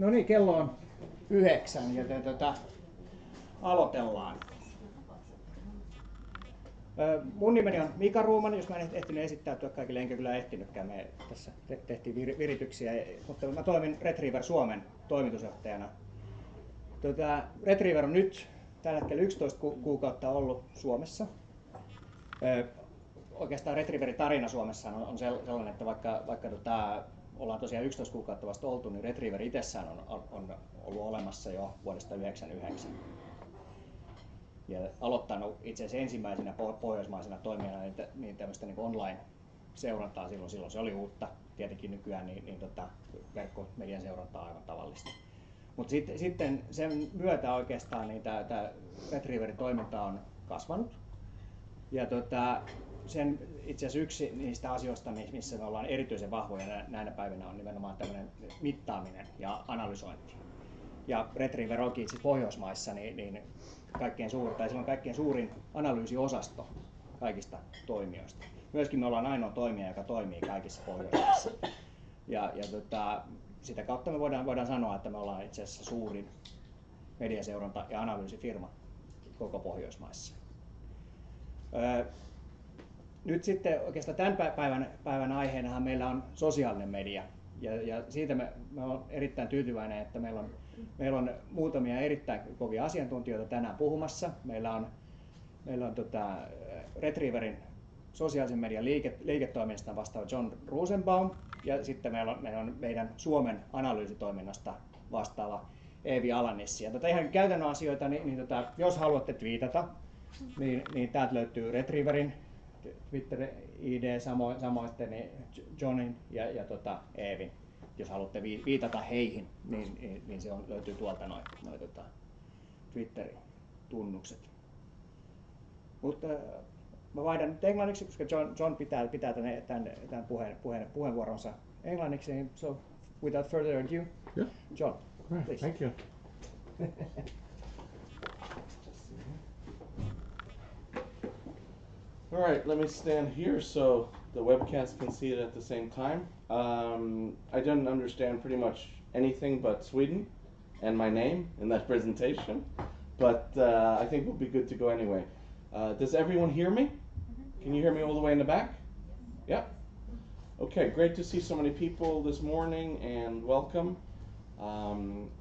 No niin, kello on 9, joten aloitellaan. Mun nimeni on Mika Ruuman, jos mä en ehtinyt esittäytyä kaikille, enkä kyllä ehtinytkään. Me tässä tehtiin virityksiä, mutta mä toimin Retriever Suomen toimitusjohtajana. Retriever on nyt tällä hetkellä 11 kuukautta ollut Suomessa. Oikeastaan Retrieverin tarina Suomessa on sellainen, että vaikka ollaan tosiaan 11 kuukautta vasta oltu, niin Retriever itsessään on ollut olemassa jo vuodesta 1999. Ja aloittanut itse asiassa ensimmäisenä pohjoismaisena toimijana niin tämmöistä niin online-seurantaa silloin se oli uutta. Tietenkin nykyään verkkomedian seuranta on aivan tavallista. Mutta sitten sen myötä oikeastaan niin tämä Retrieverin toiminta on kasvanut. Ja sen itse asiassa yksi niistä asioista, missä me ollaan erityisen vahvoja näinä päivinä, on nimenomaan tämmöinen mittaaminen ja analysointi. Ja Retriever onkin itse Pohjoismaissa niin kaikkein suurin analyysiosasto kaikista toimijoista. Myöskin me ollaan ainoa toimija, joka toimii kaikissa Pohjoismaissa. Ja sitä kautta me voidaan sanoa, että me ollaan itse asiassa suurin mediaseuranta- ja analyysifirma koko Pohjoismaissa. Nyt sitten oikeastaan tämän päivän aiheenahan meillä on sosiaalinen media. Ja siitä me on erittäin tyytyväinen, että meillä on muutamia erittäin kovia asiantuntijoita tänään puhumassa. Meillä on Retrieverin sosiaalisen median liiketoiminnasta vastaava John Rosenbaum, ja sitten meillä on meidän Suomen analyysitoiminnasta vastaava Eevi Alanissi. Ja ihan käytännön asioita, jos haluatte twiitata, niin täältä löytyy Retrieverin Twitter-ID, samoin niin Johnin ja Eevin. Jos haluatte viitata heihin, niin se löytyy tuolta noin Twitterin tunnukset. Mutta mä vaihdan nyt englanniksi, koska John pitää tämän puheenvuoronsa englanniksi. So without further ado, yeah. John, Right, please. thank you. All right, let me stand here so the webcast can see it at the same time. I didn't understand pretty much anything but Sweden and my name in that presentation, but I think it will be good to go anyway. Does everyone hear me? Can you hear me all the way in the back? Yeah? Okay, great to see so many people this morning, and welcome.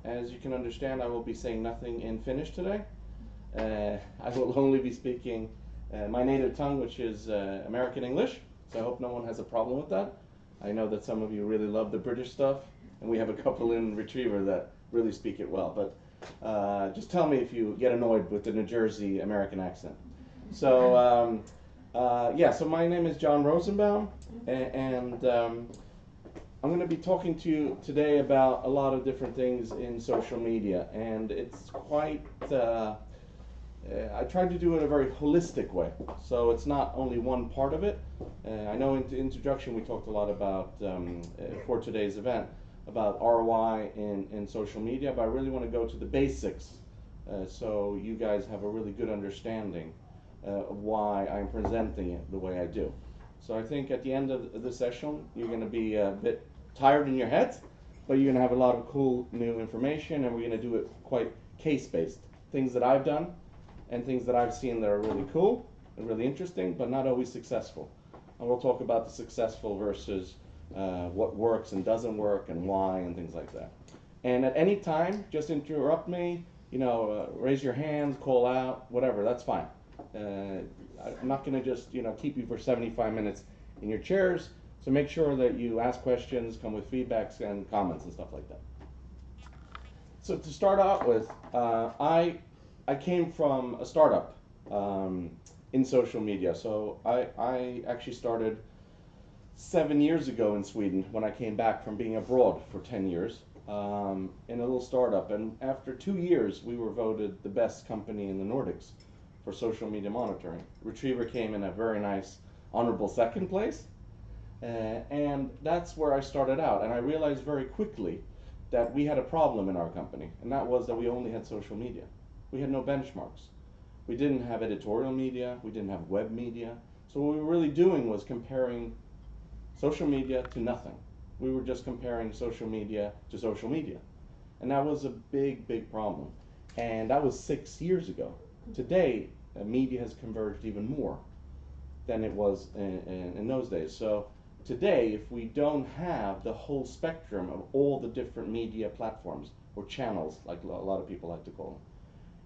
As you can understand, I will be saying nothing in Finnish today. I will only be speaking my native tongue, which is American English, so I hope no one has a problem with that. I know that some of you really love the British stuff, and we have a couple in Retriever that really speak it well, but just tell me if you get annoyed with the New Jersey American accent. So, so my name is John Rosenbaum, and I'm going to be talking to you today about a lot of different things in social media, and it's quite I tried to do it in a very holistic way, so it's not only one part of it. I know in the introduction we talked a lot about, for today's event, about ROI in social media, but I really want to go to the basics so you guys have a really good understanding of why I'm presenting it the way I do. So I think at the end of the session you're going to be a bit tired in your head, but you're going to have a lot of cool new information, and we're going to do it quite case-based. Things that I've done and things that I've seen that are really cool and really interesting, but not always successful. And we'll talk about the successful versus what works and doesn't work and why and things like that. And at any time, just interrupt me, raise your hands, call out, whatever, that's fine. I'm not going to just keep you for 75 minutes in your chairs, so make sure that you ask questions, come with feedbacks and comments and stuff like that. So to start out with, I came from a startup in social media. So I actually started 7 years ago in Sweden when I came back from being abroad for 10 years in a little startup. And after 2 years, we were voted the best company in the Nordics for social media monitoring. Retriever came in a very nice, honorable second place. And that's where I started out. And I realized very quickly that we had a problem in our company, and that was that we only had social media. We had no benchmarks. We didn't have editorial media, we didn't have web media. So what we were really doing was comparing social media to nothing. We were just comparing social media to social media. And that was a big, big problem. And that was 6 years ago. Today, media has converged even more than it was in those days. So today, if we don't have the whole spectrum of all the different media platforms, or channels, like a lot of people like to call them,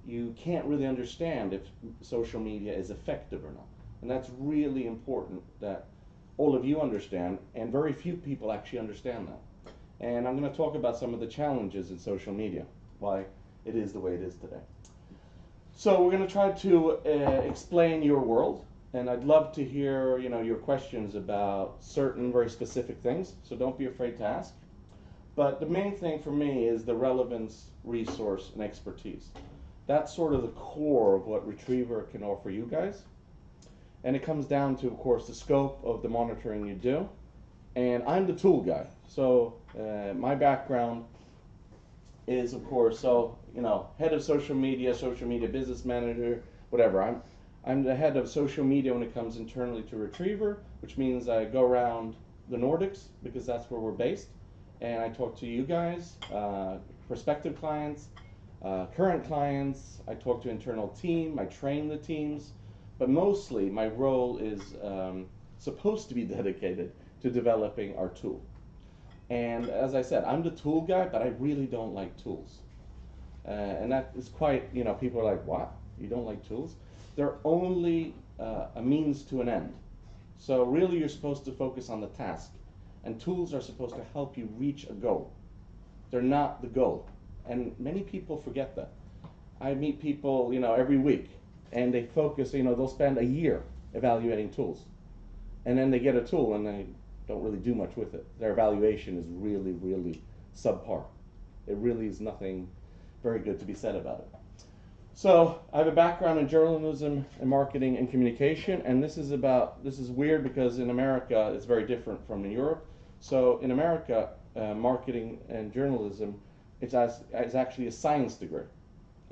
you can't really understand if social media is effective or not. And that's really important that all of you understand, and very few people actually understand that. And I'm going to talk about some of the challenges in social media, why it is the way it is today. So we're going to try to explain your world, and I'd love to hear your questions about certain very specific things, so don't be afraid to ask. But the main thing for me is the relevance, resource, and expertise. That's sort of the core of what Retriever can offer you guys. And it comes down to, of course, the scope of the monitoring you do. And I'm the tool guy. So my background is, of course, head of social media business manager, whatever. I'm the head of social media when it comes internally to Retriever, which means I go around the Nordics because that's where we're based. And I talk to you guys, prospective clients, current clients. I talk to internal team, I train the teams, but mostly my role is supposed to be dedicated to developing our tool. And as I said, I'm the tool guy, but I really don't like tools. And that is quite, people are like, what? You don't like tools? They're only a means to an end. So really you're supposed to focus on the task. And tools are supposed to help you reach a goal. They're not the goal. And many people forget that. I meet people, every week, and they focus, they'll spend a year evaluating tools. And then they get a tool and they don't really do much with it. Their evaluation is really, really subpar. It really is nothing very good to be said about it. So I have a background in journalism and marketing and communication, and this is weird because in America it's very different from in Europe. So in America, marketing and journalism, it's actually a science degree.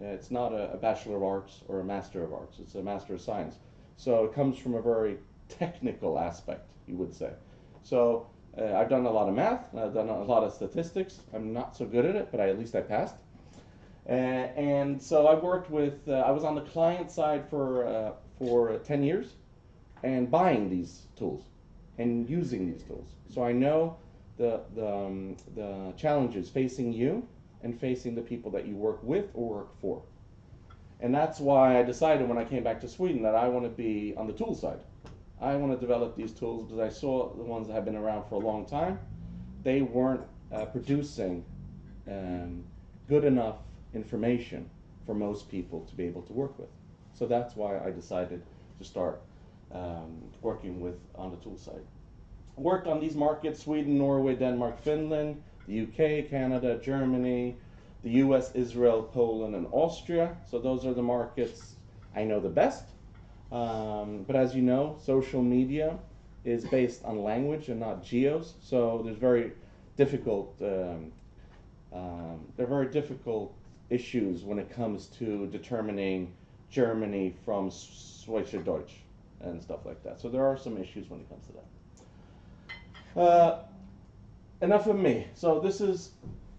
It's not a Bachelor of Arts or a Master of Arts. It's a Master of Science. So it comes from a very technical aspect, you would say. So I've done a lot of math, and I've done a lot of statistics. I'm not so good at it, but at least I passed. And so I worked with, I was on the client side for 10 years and buying these tools and using these tools. So I know the challenges facing you and facing the people that you work with or work for. And that's why I decided when I came back to Sweden that I want to be on the tool side. I want to develop these tools because I saw the ones that have been around for a long time. They weren't producing good enough information for most people to be able to work with. So that's why I decided to start working on the tool side. I worked on these markets: Sweden, Norway, Denmark, Finland, the UK, Canada, Germany, the US, Israel, Poland, and Austria. So those are the markets I know the best. But as you know, social media is based on language and not geos. So there's very difficult issues when it comes to determining Germany from Schweizerdeutsch and stuff like that. So there are some issues when it comes to that. Enough of me. So this is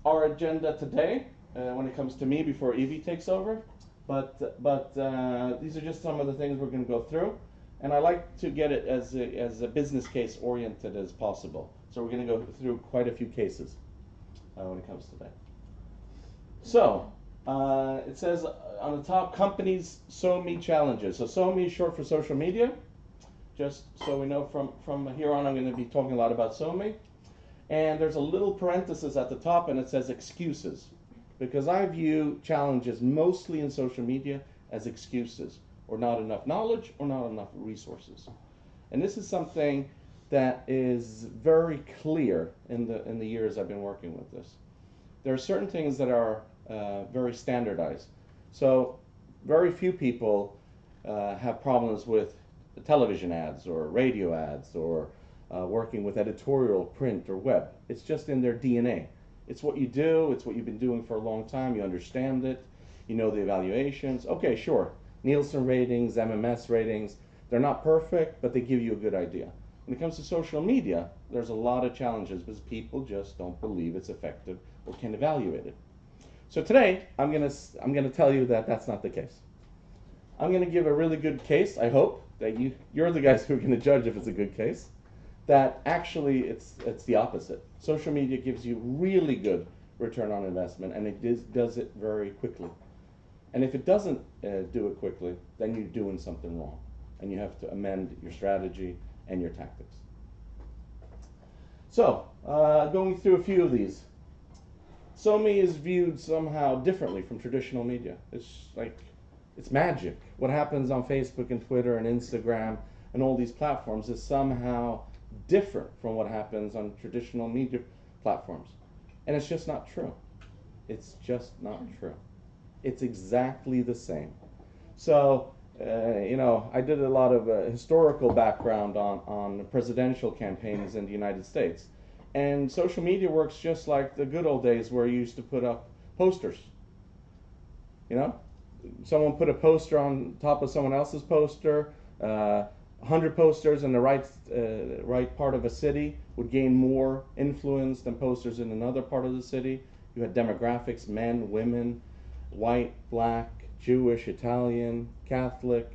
our agenda today when it comes to me before Eevi takes over. But these are just some of the things we're going to go through. And I like to get it as a business case oriented as possible. So we're going to go through quite a few cases when it comes to that. So it says on the top, companies' SoMe challenges. So SoMe is short for social media. Just so we know from here on, I'm going to be talking a lot about SoMe. And there's a little parenthesis at the top, and it says excuses. Because I view challenges mostly in social media as excuses, or not enough knowledge, or not enough resources. And this is something that is very clear in the years I've been working with this. There are certain things that are very standardized. So very few people have problems with television ads or radio ads or working with editorial, print, or web. It's just in their DNA. It's what you do, it's what you've been doing for a long time, you understand it, you know the evaluations. Okay, sure, Nielsen ratings, MMS ratings, they're not perfect, but they give you a good idea. When it comes to social media, there's a lot of challenges because people just don't believe it's effective or can evaluate it. So today, I'm gonna tell you that that's not the case. I'm gonna give a really good case. I hope that you're the guys who are gonna judge if it's a good case. That actually it's the opposite. Social media gives you really good return on investment, and it does it very quickly. And if it doesn't do it quickly, then you're doing something wrong, and you have to amend your strategy and your tactics. So, going through a few of these. SoMe is viewed somehow differently from traditional media. It's magic. What happens on Facebook and Twitter and Instagram and all these platforms is somehow different from what happens on traditional media platforms. And it's just not true. It's just not true. It's exactly the same. So, I did a lot of historical background on presidential campaigns in the United States. And social media works just like the good old days where you used to put up posters. Someone put a poster on top of someone else's poster. 100 posters in the right part of a city would gain more influence than posters in another part of the city. You had demographics, men, women, white, black, Jewish, Italian, Catholic,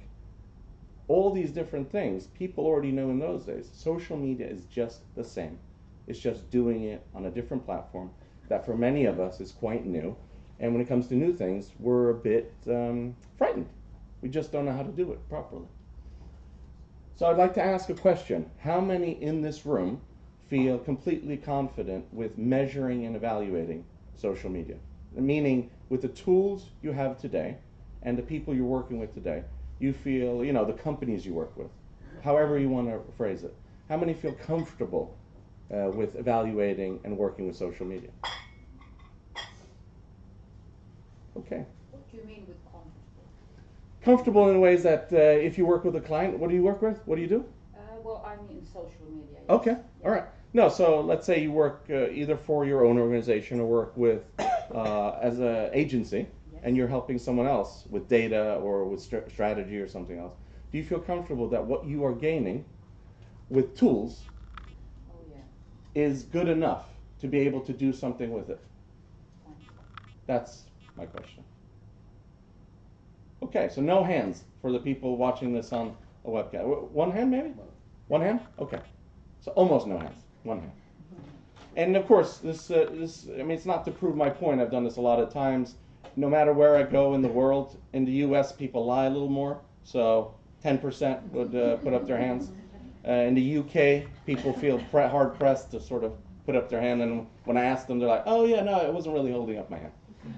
all these different things people already knew in those days. Social media is just the same. It's just doing it on a different platform that for many of us is quite new. And when it comes to new things, we're a bit frightened. We just don't know how to do it properly. So I'd like to ask a question. How many in this room feel completely confident with measuring and evaluating social media? Meaning with the tools you have today and the people you're working with today, you feel, the companies you work with, however you want to phrase it. How many feel comfortable with evaluating and working with social media? Okay. What do you mean with comfortable? Comfortable in ways that if you work with a client, what do you work with? What do you do? Well, I'm in social media. Yes. Okay, all right. No, so let's say you work either for your own organization or work with as an agency, Yes. and you're helping someone else with data or with strategy or something else. Do you feel comfortable that what you are gaining with tools Oh, yeah. is good enough to be able to do something with it? Fine. That's my question. Okay, so no hands for the people watching this on a webcam. One hand maybe? One hand? Okay. So almost no hands. One hand. And of course, this it's not to prove my point. I've done this a lot of times. No matter where I go in the world, in the US, people lie a little more. So 10% would put up their hands. In the UK, people feel hard pressed to sort of put up their hand. And when I ask them, they're like, oh yeah, no, I wasn't really holding up my hand.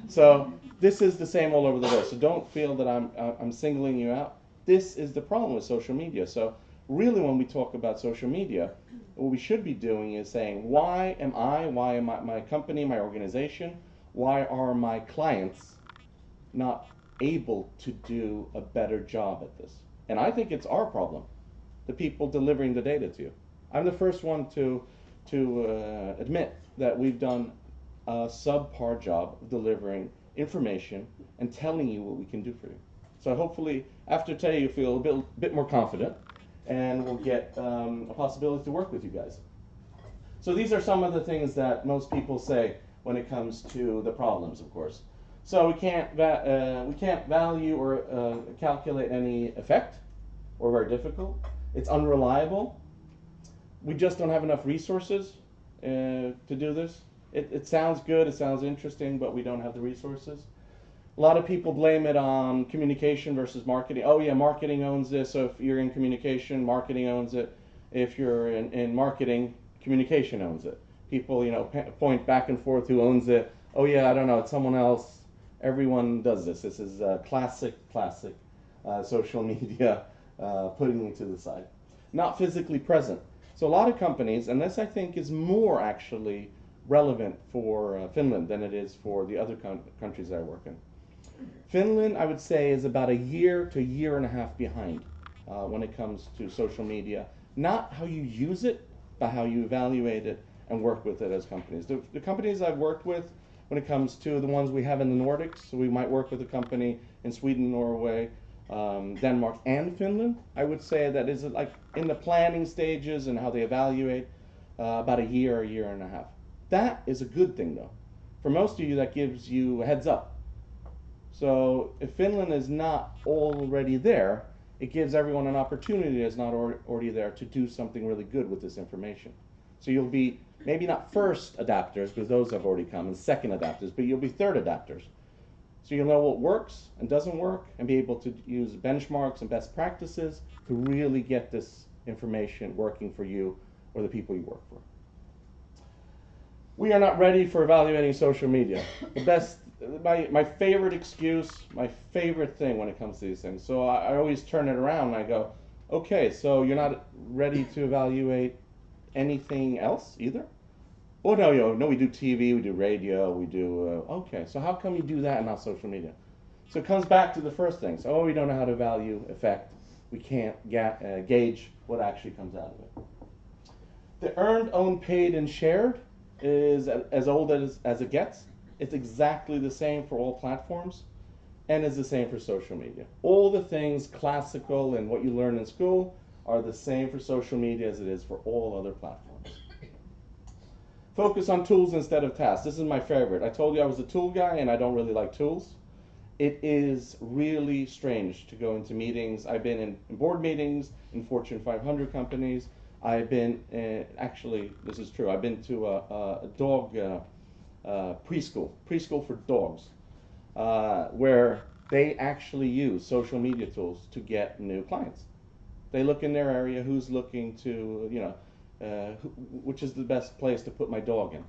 So this is the same all over the world. So don't feel that I'm singling you out. This is the problem with social media. So really when we talk about social media, what we should be doing is saying, why am my company, my organization, why are my clients not able to do a better job at this? And I think it's our problem, the people delivering the data to you. I'm the first one to admit that we've done a subpar job of delivering information and telling you what we can do for you. So hopefully after today you feel a bit more confident, and we'll get a possibility to work with you guys. So these are some of the things that most people say when it comes to the problems, of course. So we can't value or calculate any effect, or very difficult. It's unreliable. We just don't have enough resources to do this. It sounds good, it sounds interesting, but we don't have the resources. A lot of people blame it on communication versus marketing. Oh yeah, marketing owns this, so if you're in communication, marketing owns it. If you're in marketing, communication owns it. People, point back and forth who owns it. Oh yeah, I don't know, it's someone else. Everyone does this. This is classic social media putting me to the side. Not physically present. So a lot of companies, and this I think is more actually relevant for Finland than it is for the other countries that I work in. Finland, I would say, is about a year to a year and a half behind when it comes to social media. Not how you use it, but how you evaluate it and work with it as companies. The companies I've worked with, when it comes to the ones we have in the Nordics, so we might work with a company in Sweden, Norway, Denmark, and Finland, I would say that is like in the planning stages and how they evaluate about a year and a half. That is a good thing though. For most of you, that gives you a heads up. So if Finland is not already there, it gives everyone an opportunity that's not already there to do something really good with this information. So you'll be maybe not first adapters, because those have already come, and second adapters, but you'll be third adapters. So you'll know what works and doesn't work, and be able to use benchmarks and best practices to really get this information working for you or the people you work for. We are not ready for evaluating social media. My favorite excuse, my favorite thing when it comes to these things. So I always turn it around and I go, okay, so you're not ready to evaluate anything else either? Oh no, we do TV, we do radio, we do, okay, so how come you do that and not social media? So it comes back to the first thing. So, we don't know how to value effect. We can't gauge what actually comes out of it. The earned, owned, paid, and shared is as old as it gets. It's exactly the same for all platforms, and is the same for social media. All the things classical and what you learn in school are the same for social media as it is for all other platforms. Focus on tools instead of tasks. This is my favorite. I told you I was a tool guy and I don't really like tools. It is really strange to go into meetings. I've been in board meetings in Fortune 500 companies. I've been, actually, this is true, I've been to a dog preschool for dogs, where they actually use social media tools to get new clients. They look in their area, who's looking to, which is the best place to put my dog in,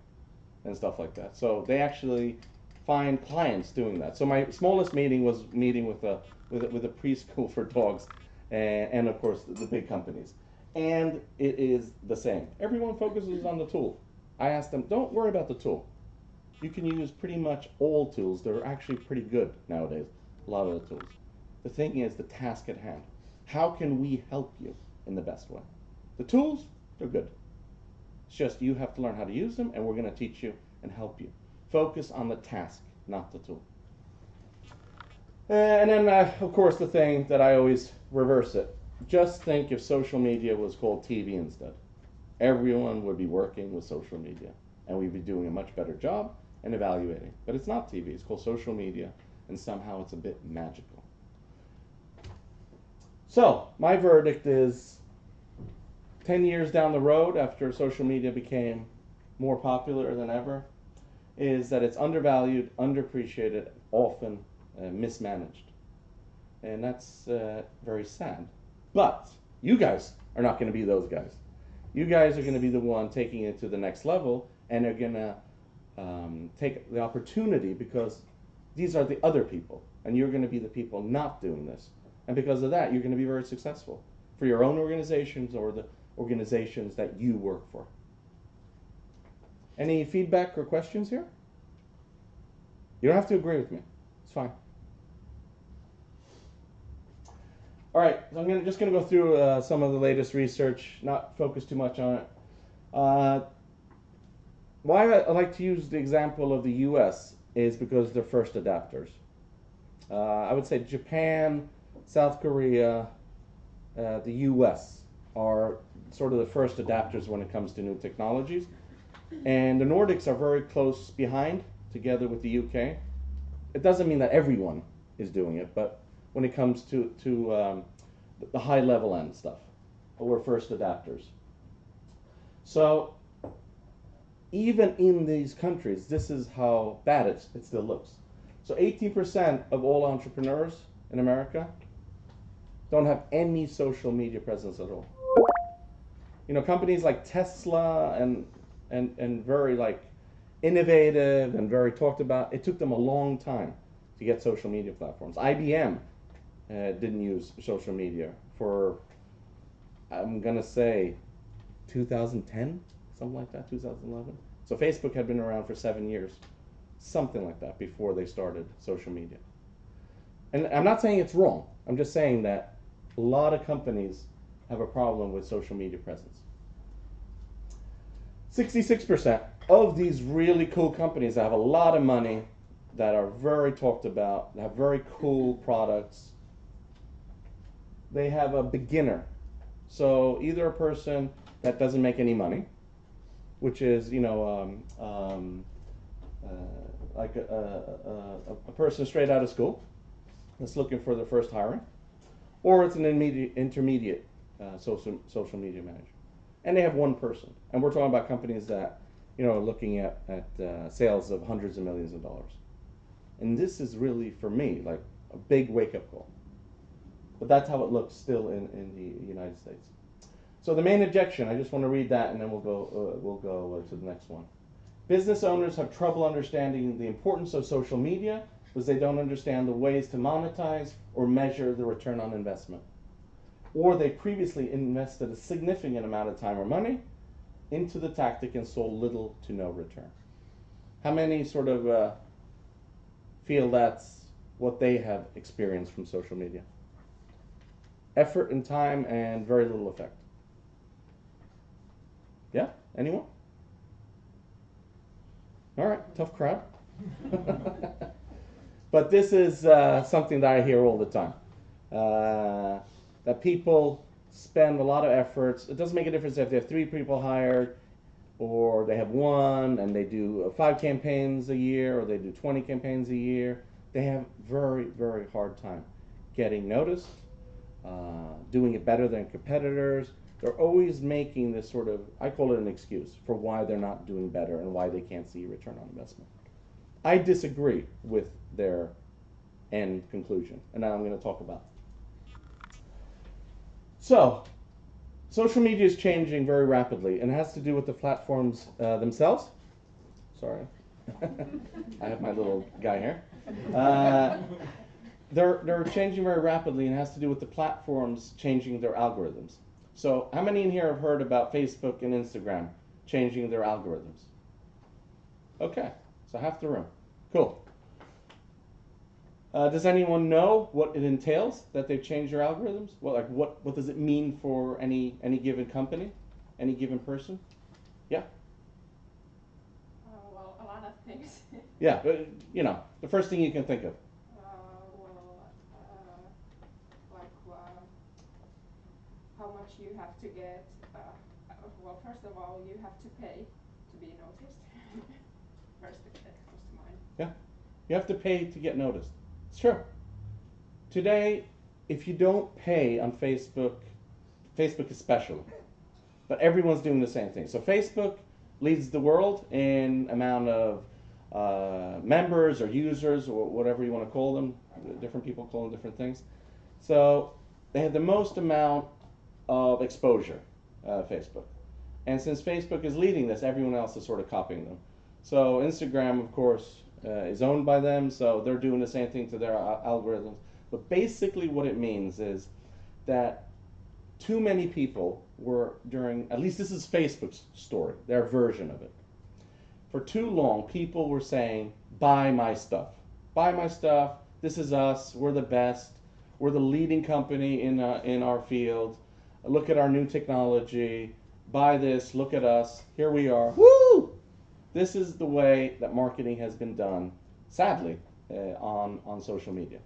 and stuff like that. So they actually find clients doing that. So my smallest meeting was meeting with a preschool for dogs, and of course the big companies. And it is the same. Everyone focuses on the tool. I asked them, don't worry about the tool. You can use pretty much all tools. They're actually pretty good nowadays, a lot of the tools. The thing is the task at hand. How can we help you in the best way? The tools, they're good. It's just you have to learn how to use them, and we're going to teach you and help you. Focus on the task, not the tool. And then, of course, the thing that I always reverse it. Just think if social media was called TV instead. Everyone would be working with social media, and we'd be doing a much better job and evaluating. But it's not TV, it's called social media, and somehow it's a bit magical. So, my verdict is 10 years down the road, after social media became more popular than ever, is that it's undervalued, underappreciated, often mismanaged. And that's very sad. But you guys are not going to be those guys. You guys are going to be the one taking it to the next level, and are going to take the opportunity, because these are the other people, and you're going to be the people not doing this. And because of that, you're going to be very successful for your own organizations or the organizations that you work for. Any feedback or questions here? You don't have to agree with me. It's fine. All right, so I'm just going to go through some of the latest research, not focus too much on it. Why I like to use the example of the US is because they're first adapters. I would say Japan, South Korea, the US are sort of the first adapters when it comes to new technologies. And the Nordics are very close behind, together with the UK. It doesn't mean that everyone is doing it, but when it comes to the high level end stuff, we're first adapters. So even in these countries, this is how bad it still looks. So 18% of all entrepreneurs in America don't have any social media presence at all. You know, companies like Tesla and very like innovative and very talked about, it took them a long time to get social media platforms. IBM didn't use social media for, I'm gonna say, 2010, something like that, 2011. So Facebook had been around for 7 years, something like that, before they started social media. And I'm not saying it's wrong. I'm just saying that a lot of companies have a problem with social media presence. 66% of these really cool companies that have a lot of money, that are very talked about, that have very cool products, they have a beginner. So either a person that doesn't make any money, which is, like a person straight out of school that's looking for their first hiring, or it's an intermediate social media manager, and they have one person. And we're talking about companies that are looking at sales of hundreds of millions of dollars. And this is really, for me, like a big wake-up call. But that's how it looks still in the United States. So the main objection, I just want to read that, and then we'll go to the next one. Business owners have trouble understanding the importance of social media because they don't understand the ways to monetize or measure the return on investment. Or they previously invested a significant amount of time or money into the tactic and saw little to no return. How many sort of feel that's what they have experienced from social media? Effort and time and very little effect. Yeah? Anyone? All right, tough crowd. But this is something that I hear all the time. That people spend a lot of efforts. It doesn't make a difference if they have 3 people hired or they have 1 and they do 5 campaigns a year or they do 20 campaigns a year. They have very, very hard time getting noticed, doing it better than competitors. They're always making this sort of, I call it an excuse for why they're not doing better and why they can't see return on investment. I disagree with their end conclusion, and now I'm going to talk about it. So, social media is changing very rapidly, and it has to do with the platforms themselves. Sorry. I have my little guy here. They're changing very rapidly, and it has to do with the platforms changing their algorithms. So how many in here have heard about Facebook and Instagram changing their algorithms? Okay, so half the room. Cool. Does anyone know what it entails that they've changed their algorithms? Well, like what does it mean for any given company, any given person? Yeah? Well, a lot of things. Yeah, but the first thing you can think of. How much you have to get. Well, first of all, you have to pay to be noticed. First thing that comes to mind. Yeah, you have to pay to get noticed. It's true. Today, if you don't pay on Facebook, Facebook is special, but everyone's doing the same thing. So Facebook leads the world in amount of members or users or whatever you want to call them. Different people call them different things. So they have the most amount of exposure, Facebook. And since Facebook is leading this, everyone else is sort of copying them. So Instagram, of course, is owned by them, so they're doing the same thing to their algorithms. But basically what it means is that too many people were at least this is Facebook's story, their version of it. For too long, people were saying, buy my stuff. Buy my stuff, this is us, we're the best, we're the leading company in our field, look at our new technology, buy this, look at us, here we are, woo! This is the way that marketing has been done, sadly, on social media.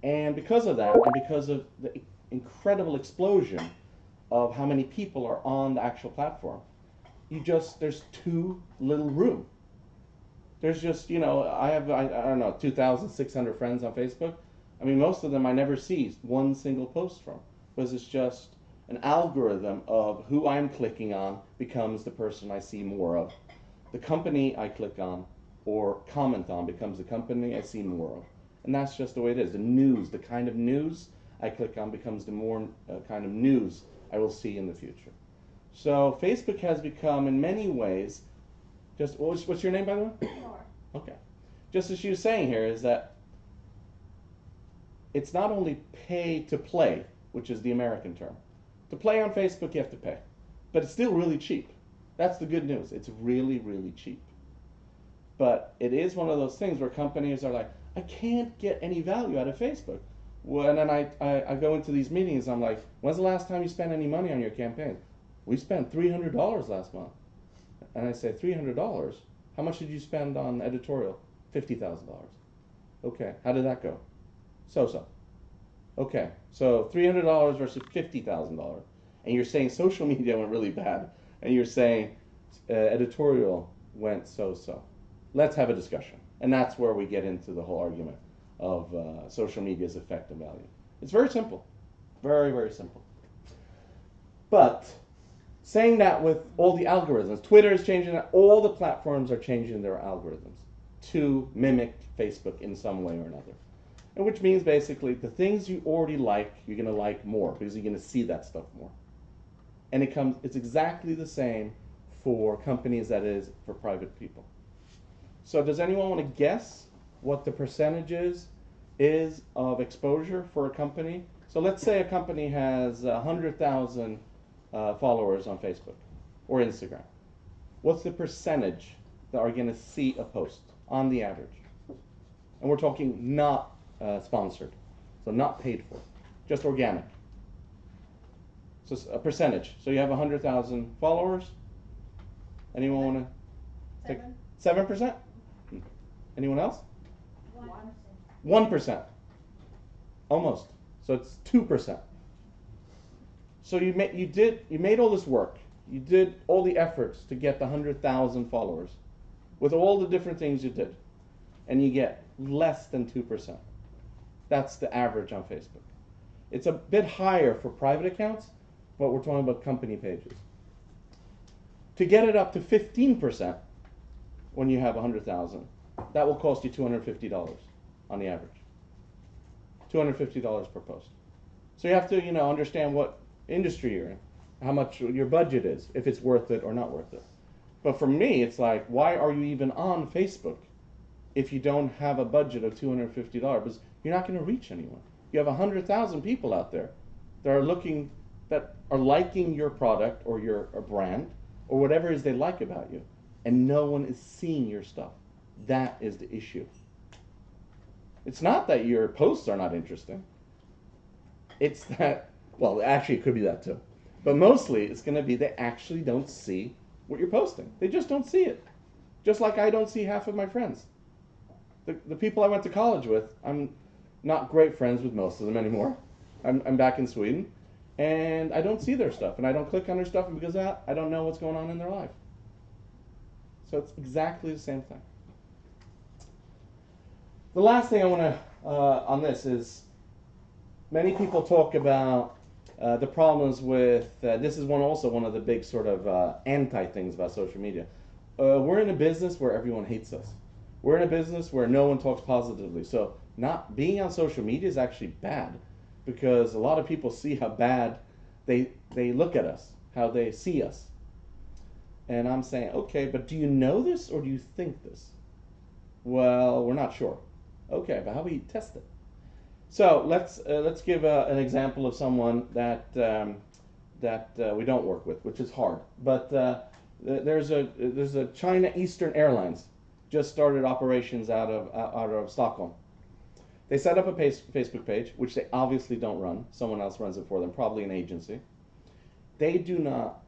And because of that, and because of the incredible explosion of how many people are on the actual platform, there's too little room. There's just, I have, I don't know, 2,600 friends on Facebook. I mean, most of them I never see one single post from, because it's just an algorithm of who I'm clicking on becomes the person I see more of. The company I click on or comment on becomes the company I see more of. And that's just the way it is. The news, the kind of news I click on becomes the more kind of news I will see in the future. So Facebook has become, in many ways, just, what's your name, by the way? Laura. Okay. Just as she was saying here is that it's not only pay to play, which is the American term. To play on Facebook, you have to pay. But it's still really cheap. That's the good news. It's really, really cheap. But it is one of those things where companies are like, I can't get any value out of Facebook. Well, and then I go into these meetings, I'm like, when's the last time you spent any money on your campaign? We spent $300 last month. And I say, $300? How much did you spend on editorial? $50,000. Okay, how did that go? So. Okay, so $300 versus $50,000. And you're saying social media went really bad. And you're saying editorial went so-so. let's have a discussion. And that's where we get into the whole argument of social media's effect and value. It's very simple. Very, very simple. But saying that with all the algorithms, Twitter is changing that, all the platforms are changing their algorithms to mimic Facebook in some way or another. And which means basically the things you already like, you're going to like more because you're going to see that stuff more. And it's exactly the same for companies that is for private people. So does anyone want to guess what the percentages is of exposure for a company? So let's say a company has 100,000 followers on Facebook or Instagram. What's the percentage that are going to see a post on the average? And we're talking not sponsored, so not paid for, just organic. So a percentage. So you have 100,000 followers. Anyone want to take 7%? Anyone else? 1%. Almost. So it's 2%. So you made all this work. You did all the efforts to get the 100,000 followers with all the different things you did, and you get less than 2%. That's the average on Facebook. It's a bit higher for private accounts, but we're talking about company pages. To get it up to 15% when you have 100,000, that will cost you $250 on the average. $250 per post. So you have to, understand what industry you're in, how much your budget is, if it's worth it or not worth it. But for me, it's like, why are you even on Facebook if you don't have a budget of $250? Because you're not going to reach anyone. You have 100,000 people out there that are liking your product or your brand or whatever it is they like about you, and no one is seeing your stuff. That is the issue. It's not that your posts are not interesting. It's that, well, actually it could be that too. But mostly it's going to be they actually don't see what you're posting. They just don't see it. Just like I don't see half of my friends. The people I went to college with, I'm not great friends with most of them anymore. I'm back in Sweden, and I don't see their stuff, and I don't click on their stuff, and because of that, I don't know what's going on in their life. So it's exactly the same thing. The last thing I want to, on this is, many people talk about the problems with, this is also one of the big sort of anti-things about social media. We're in a business where everyone hates us. We're in a business where no one talks positively. So not being on social media is actually bad, because a lot of people see how bad they look at us, how they see us. And I'm saying, okay, but do you know this or do you think this? Well, we're not sure. Okay, but how do we test it? So let's give an example of someone that we don't work with, which is hard. But there's a China Eastern Airlines just started operations out of Stockholm. They set up a Facebook page, which they obviously don't run. Someone else runs it for them, probably an agency. They do not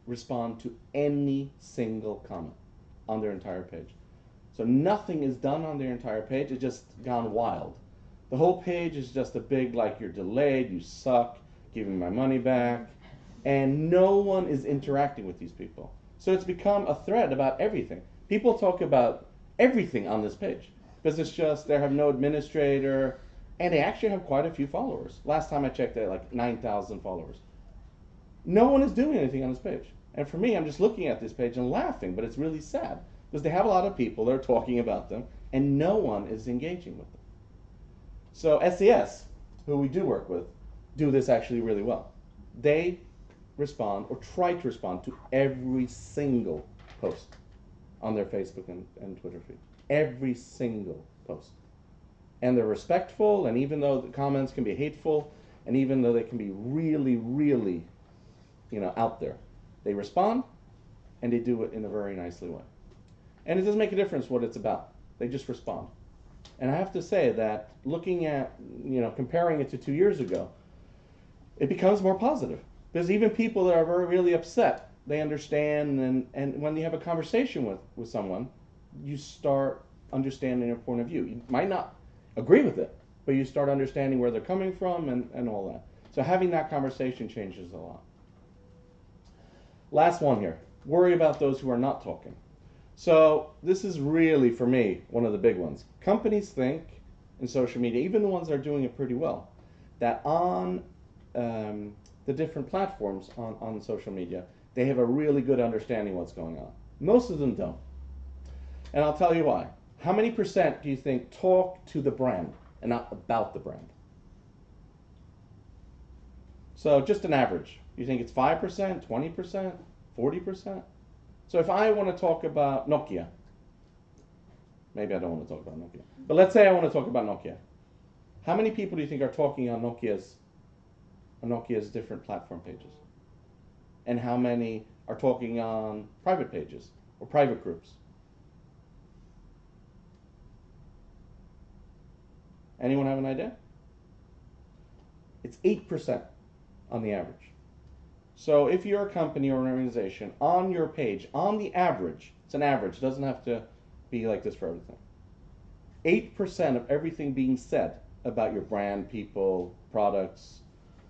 respond to any single comment on their entire page. So nothing is done on their entire page. It's just gone wild. The whole page is just a big, like, you're delayed, you suck, give me my money back. And no one is interacting with these people. So it's become a thread about everything. People talk about everything on this page, because it's just, they have no administrator, and they actually have quite a few followers. Last time I checked, they had like 9,000 followers. No one is doing anything on this page. And for me, I'm just looking at this page and laughing, but it's really sad, because they have a lot of people that are talking about them, and no one is engaging with them. So SES, who we do work with, do this actually really well. They respond, or try to respond, to every single post on their Facebook and Twitter feed. Every single post. And they're respectful, and even though the comments can be hateful, and even though they can be really, really, out there, they respond, and they do it in a very nicely way. And it doesn't make a difference what it's about. They just respond. And I have to say that looking at, comparing it to 2 years ago, it becomes more positive. Because even people that are really upset, they understand, and when you have a conversation with someone, you start understanding their point of view. You might not agree with it, but you start understanding where they're coming from and all that. So having that conversation changes a lot. Last one here. Worry about those who are not talking. So this is really, for me, one of the big ones. Companies think in social media, even the ones that are doing it pretty well, that on the different platforms on social media, they have a really good understanding of what's going on. Most of them don't. And I'll tell you why. How many percent do you think talk to the brand and not about the brand? So just an average. You think it's 5%, 20%, 40%? So if I want to talk about Nokia, maybe I don't want to talk about Nokia, but let's say I want to talk about Nokia. How many people do you think are talking on Nokia's different platform pages? And how many are talking on private pages or private groups? Anyone have an idea? It's 8% on the average. So if you're a company or an organization, on your page, on the average, it's an average, it doesn't have to be like this for everything. 8% of everything being said about your brand, people, products,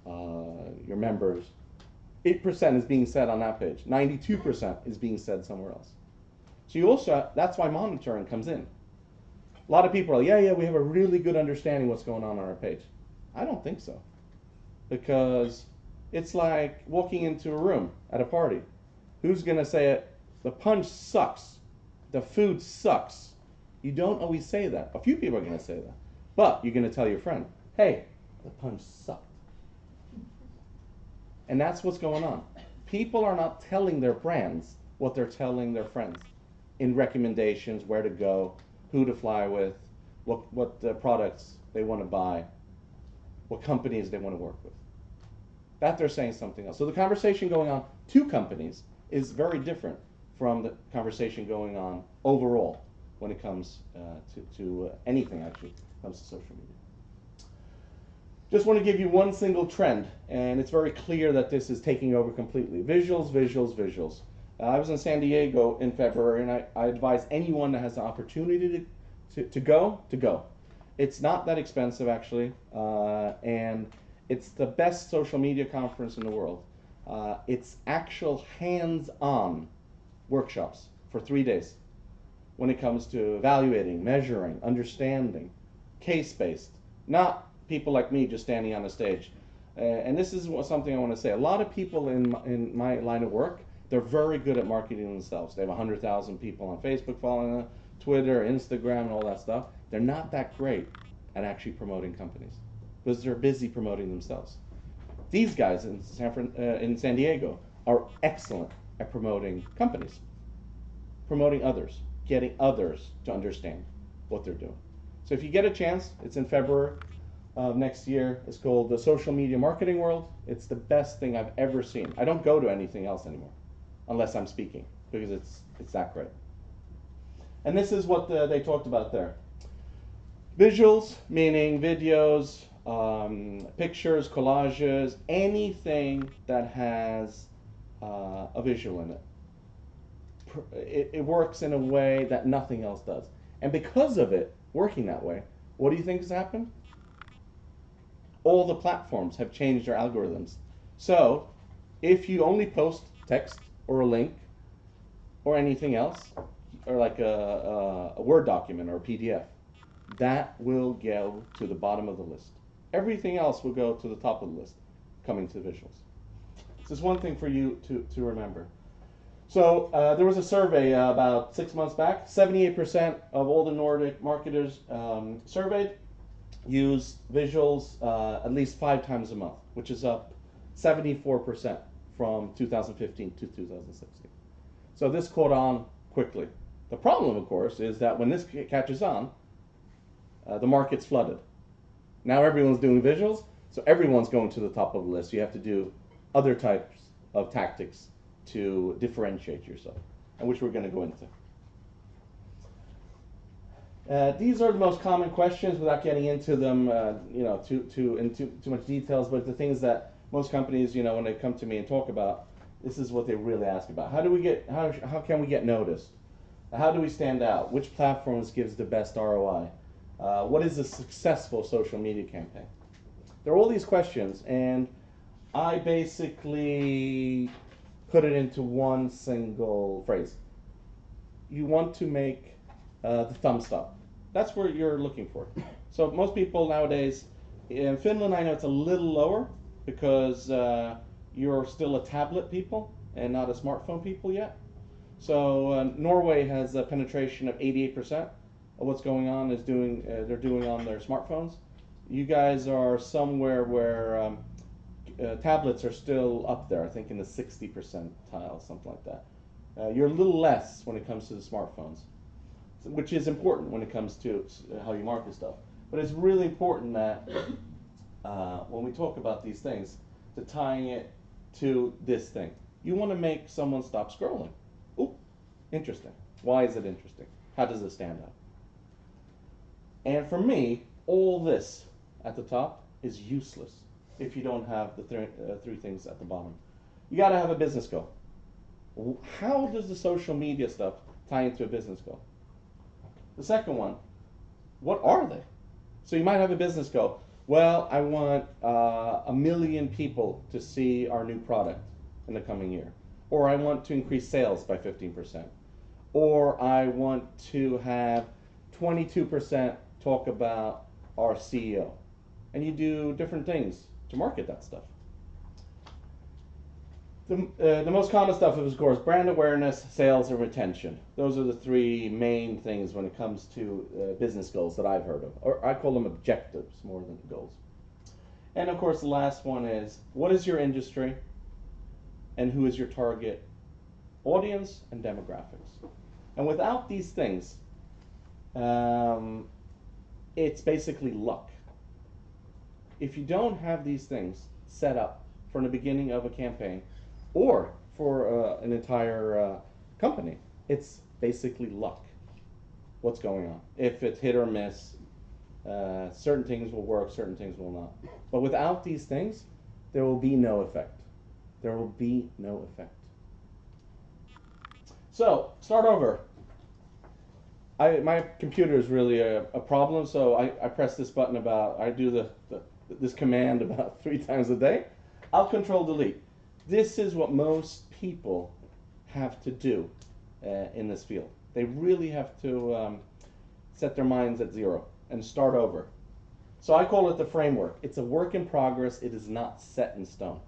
your members, 8% is being said on that page. 92% is being said somewhere else. So you also, that's why monitoring comes in. A lot of people are like, yeah, we have a really good understanding what's going on our page. I don't think so. Because it's like walking into a room at a party. Who's going to say it? The punch sucks. The food sucks. You don't always say that. A few people are going to say that. But you're going to tell your friend, hey, the punch sucked. And that's what's going on. People are not telling their brands what they're telling their friends in recommendations, where to go, who to fly with, what products they want to buy, what companies they want to work with. That they're saying something else. So the conversation going on to companies is very different from the conversation going on overall when it comes to anything actually when it comes to social media. Just want to give you one single trend, and it's very clear that this is taking over completely. Visuals, visuals, visuals. I was in San Diego in February, and I advise anyone that has the opportunity to go. It's not that expensive, actually, and it's the best social media conference in the world. It's actual hands-on workshops for 3 days when it comes to evaluating, measuring, understanding, case-based, not people like me just standing on a stage. And this is something I want to say. A lot of people in my line of work, they're very good at marketing themselves. They have 100,000 people on Facebook following them, Twitter, Instagram, and all that stuff. They're not that great at actually promoting companies because they're busy promoting themselves. These guys in San Diego are excellent at promoting companies, promoting others, getting others to understand what they're doing. So if you get a chance, it's in February of next year. It's called the Social Media Marketing World. It's the best thing I've ever seen. I don't go to anything else anymore unless I'm speaking because it's that great. And this is what they talked about there. Visuals, meaning videos, pictures, collages, anything that has a visual in it. It works in a way that nothing else does. And because of it working that way, what do you think has happened? All the platforms have changed their algorithms. So if you only post text or a link or anything else, or like a Word document or a PDF, that will go to the bottom of the list. Everything else will go to the top of the list, coming to visuals. This is one thing for you to remember. So there was a survey about 6 months back. 78% of all the Nordic marketers surveyed use visuals at least 5 times a month, which is up 74% from 2015 to 2016. So this caught on quickly. The problem, of course, is that when this catches on, the market's flooded. Now everyone's doing visuals, so everyone's going to the top of the list. You have to do other types of tactics to differentiate yourself, and which we're going to go into. These are the most common questions without getting into them, too much details. But the things that most companies, when they come to me and talk about, this is what they really ask about. How can we get noticed? How do we stand out? Which platforms gives the best ROI? What is a successful social media campaign? There are all these questions, and I basically put it into one single phrase. you want to make the thumbs up. That's what you're looking for. So most people nowadays, in Finland I know it's a little lower because you're still a tablet people and not a smartphone people yet. So Norway has a penetration of 88% of what's going on is they're doing on their smartphones. You guys are somewhere where tablets are still up there, I think in the 60 percentile, something like that. You're a little less when it comes to the smartphones, which is important when it comes to how you market stuff. But it's really important that when we talk about these things, to tying it to this thing. You want to make someone stop scrolling. Ooh, interesting. Why is it interesting? How does it stand out? And for me, all this at the top is useless if you don't have the three things at the bottom. You got to have a business goal. How does the social media stuff tie into a business goal? The second one, what are they? So you might have a business goal. Well, I want 1 million people to see our new product in the coming year. Or I want to increase sales by 15%. Or I want to have 22% talk about our CEO. And you do different things to market that stuff. The most common stuff is, of course, brand awareness, sales, and retention. Those are the three main things when it comes to business goals that I've heard of. Or I call them objectives more than goals. And of course, the last one is, what is your industry? And who is your target audience and demographics? And without these things, it's basically luck. If you don't have these things set up from the beginning of a campaign, or for an entire company, it's basically luck. What's going on? If it's hit or miss, certain things will work, certain things will not. But without these things, there will be no effect. There will be no effect. So, start over. My computer is really a problem, so I press this button I do this command about 3 times a day. Alt Control Delete. This is what most people have to do in this field. They really have to set their minds at 0 and start over. So I call it the framework. It's a work in progress. It is not set in stone.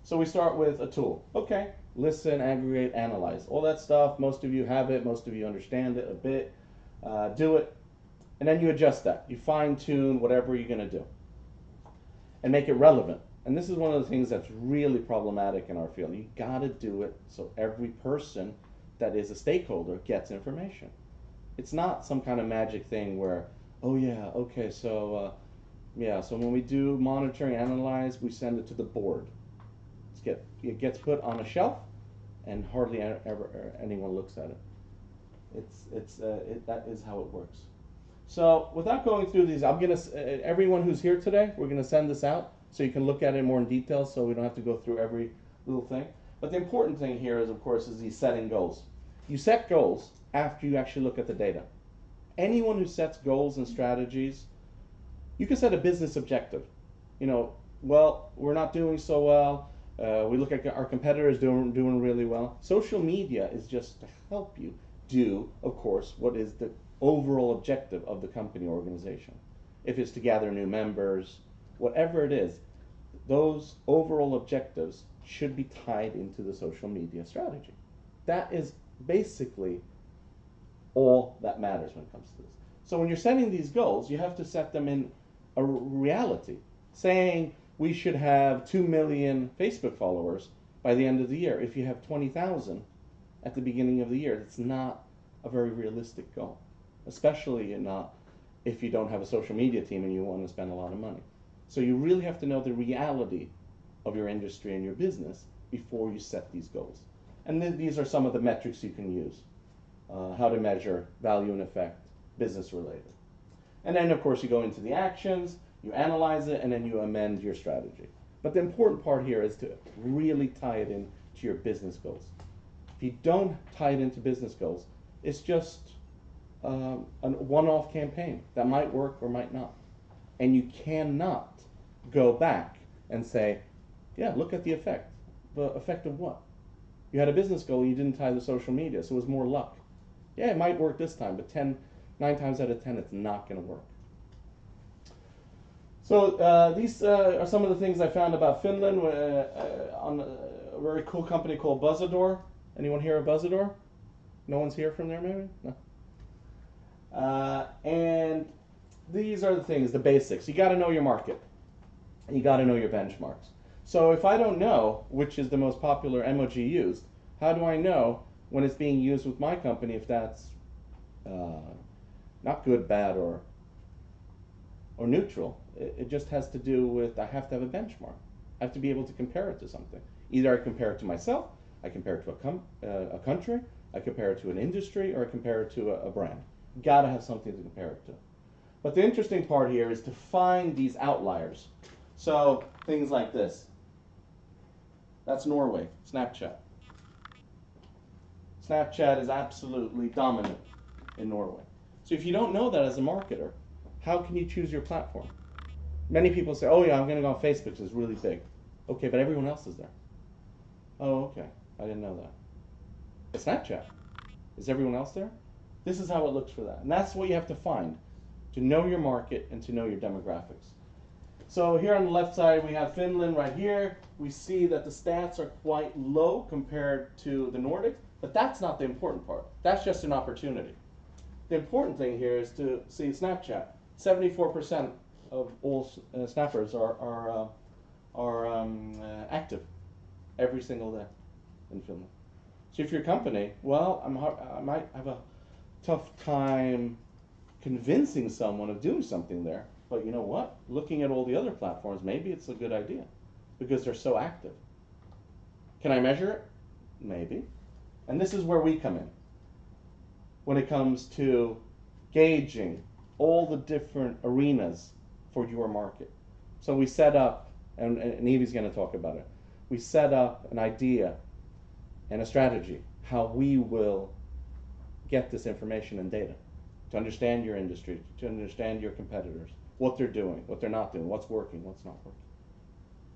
So we start with a tool. Okay, listen, aggregate, analyze. All that stuff, most of you have it, most of you understand it a bit. Do it, and then you adjust that. You fine tune whatever you're going to do and make it relevant. And this is one of the things that's really problematic in our field. You got to do it so every person that is a stakeholder gets information. It's not some kind of magic thing where, oh yeah, okay, so so when we do monitoring, analyze, we send it to the board. It gets put on a shelf, and hardly ever anyone looks at it. That is how it works. So without going through these, I'm gonna everyone who's here today, we're gonna send this out so you can look at it more in detail, so we don't have to go through every little thing. But the important thing here is, of course, is these setting goals. You set goals after you actually look at the data. Anyone who sets goals and strategies, you can set a business objective. Well, we're not doing so well. We look at our competitors doing really well. Social media is just to help you do, of course, what is the overall objective of the company or organization. If it's to gather new members, whatever it is, those overall objectives should be tied into the social media strategy. That is basically all that matters when it comes to this. So when you're setting these goals, you have to set them in a reality. Saying we should have 2 million Facebook followers by the end of the year. If you have 20,000 at the beginning of the year, that's not a very realistic goal, especially not if you don't have a social media team and you want to spend a lot of money. So you really have to know the reality of your industry and your business before you set these goals. And then these are some of the metrics you can use. How to measure value and effect, business related. And then of course you go into the actions, you analyze it, and then you amend your strategy. But the important part here is to really tie it into your business goals. If you don't tie it into business goals, it's just a one-off campaign that might work or might not. And you cannot go back and say, yeah, look at the effect. The effect of what? You had a business goal, you didn't tie the social media, so it was more luck. Yeah, it might work this time, but 9 times out of 10, it's not going to work. So these are some of the things I found about Finland on a very cool company called Buzzador. Anyone here of Buzzador? No one's here from there, maybe? No. And these are the things, the basics. You got to know your market. And you got to know your benchmarks. So if I don't know which is the most popular emoji used, how do I know when it's being used with my company if that's not good, bad, or neutral? It just has to do with I have to have a benchmark. I have to be able to compare it to something. Either I compare it to myself, I compare it to a country, I compare it to an industry, or I compare it to a brand. Got to have something to compare it to. But the interesting part here is to find these outliers. So things like this. That's Norway, Snapchat. Snapchat is absolutely dominant in Norway. So if you don't know that as a marketer, how can you choose your platform? Many people say, oh yeah, I'm going to go on Facebook because it's really big. Okay, but everyone else is there. Oh, okay, I didn't know that. But Snapchat, is everyone else there? This is how it looks for that. And that's what you have to find, to know your market and to know your demographics. So here on the left side, we have Finland right here. We see that the stats are quite low compared to the Nordics, but that's not the important part. That's just an opportunity. The important thing here is to see Snapchat. 74% of all snappers are active every single day in Finland. So if you're a company, well, I might have a tough time convincing someone of doing something there. But you know what? Looking at all the other platforms, maybe it's a good idea because they're so active. Can I measure it? Maybe. And this is where we come in when it comes to gauging all the different arenas for your market. So we set up, and Eevi's going to talk about it, we set up an idea and a strategy how we will get this information and data to understand your industry, to understand your competitors, what they're doing, what they're not doing, what's working, what's not working.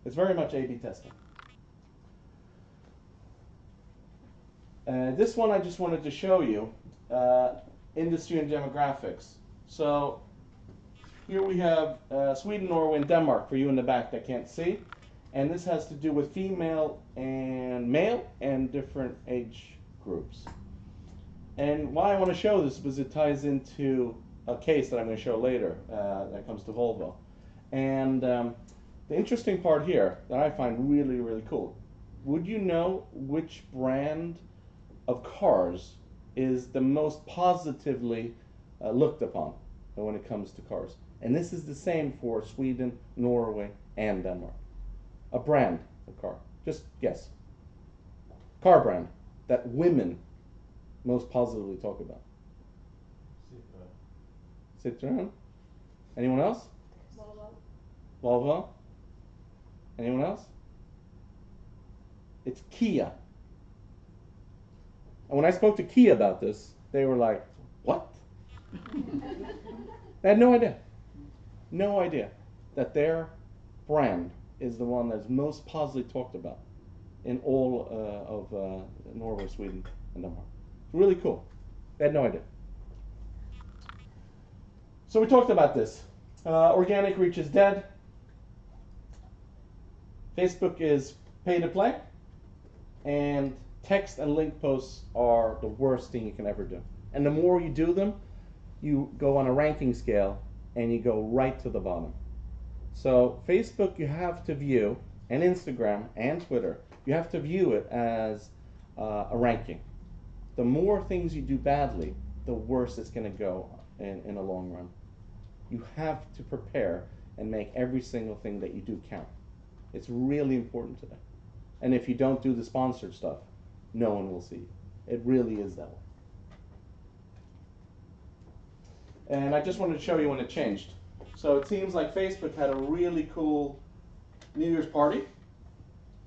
It's very much A/B testing. This one I just wanted to show you, industry and demographics. So here we have Sweden, Norway, and Denmark for you in the back that can't see. And this has to do with female and male and different age groups. And why I want to show this is it ties into a case that I'm going to show later that comes to Volvo. And the interesting part here that I find really, really cool, would you know which brand of cars is the most positively looked upon when it comes to cars? And this is the same for Sweden, Norway, and Denmark. A brand of car. Just guess. Car brand that women most positively talk about. Citroen. Anyone else? Volvo. Anyone else? It's Kia. And when I spoke to Kia about this, they were like, what? They had no idea. No idea that their brand is the one that's most positively talked about in all of Norway, Sweden, and Denmark. It's really cool. They had no idea. So we talked about this. Organic reach is dead. Facebook is pay to play. And text and link posts are the worst thing you can ever do. And the more you do them, you go on a ranking scale and you go right to the bottom. So Facebook you have to view, and Instagram and Twitter, you have to view it as a ranking. The more things you do badly, the worse it's going to go in the long run. You have to prepare and make every single thing that you do count. It's really important today. And if you don't do the sponsored stuff, no one will see you. It really is that way. And I just wanted to show you when it changed. So it seems like Facebook had a really cool New Year's party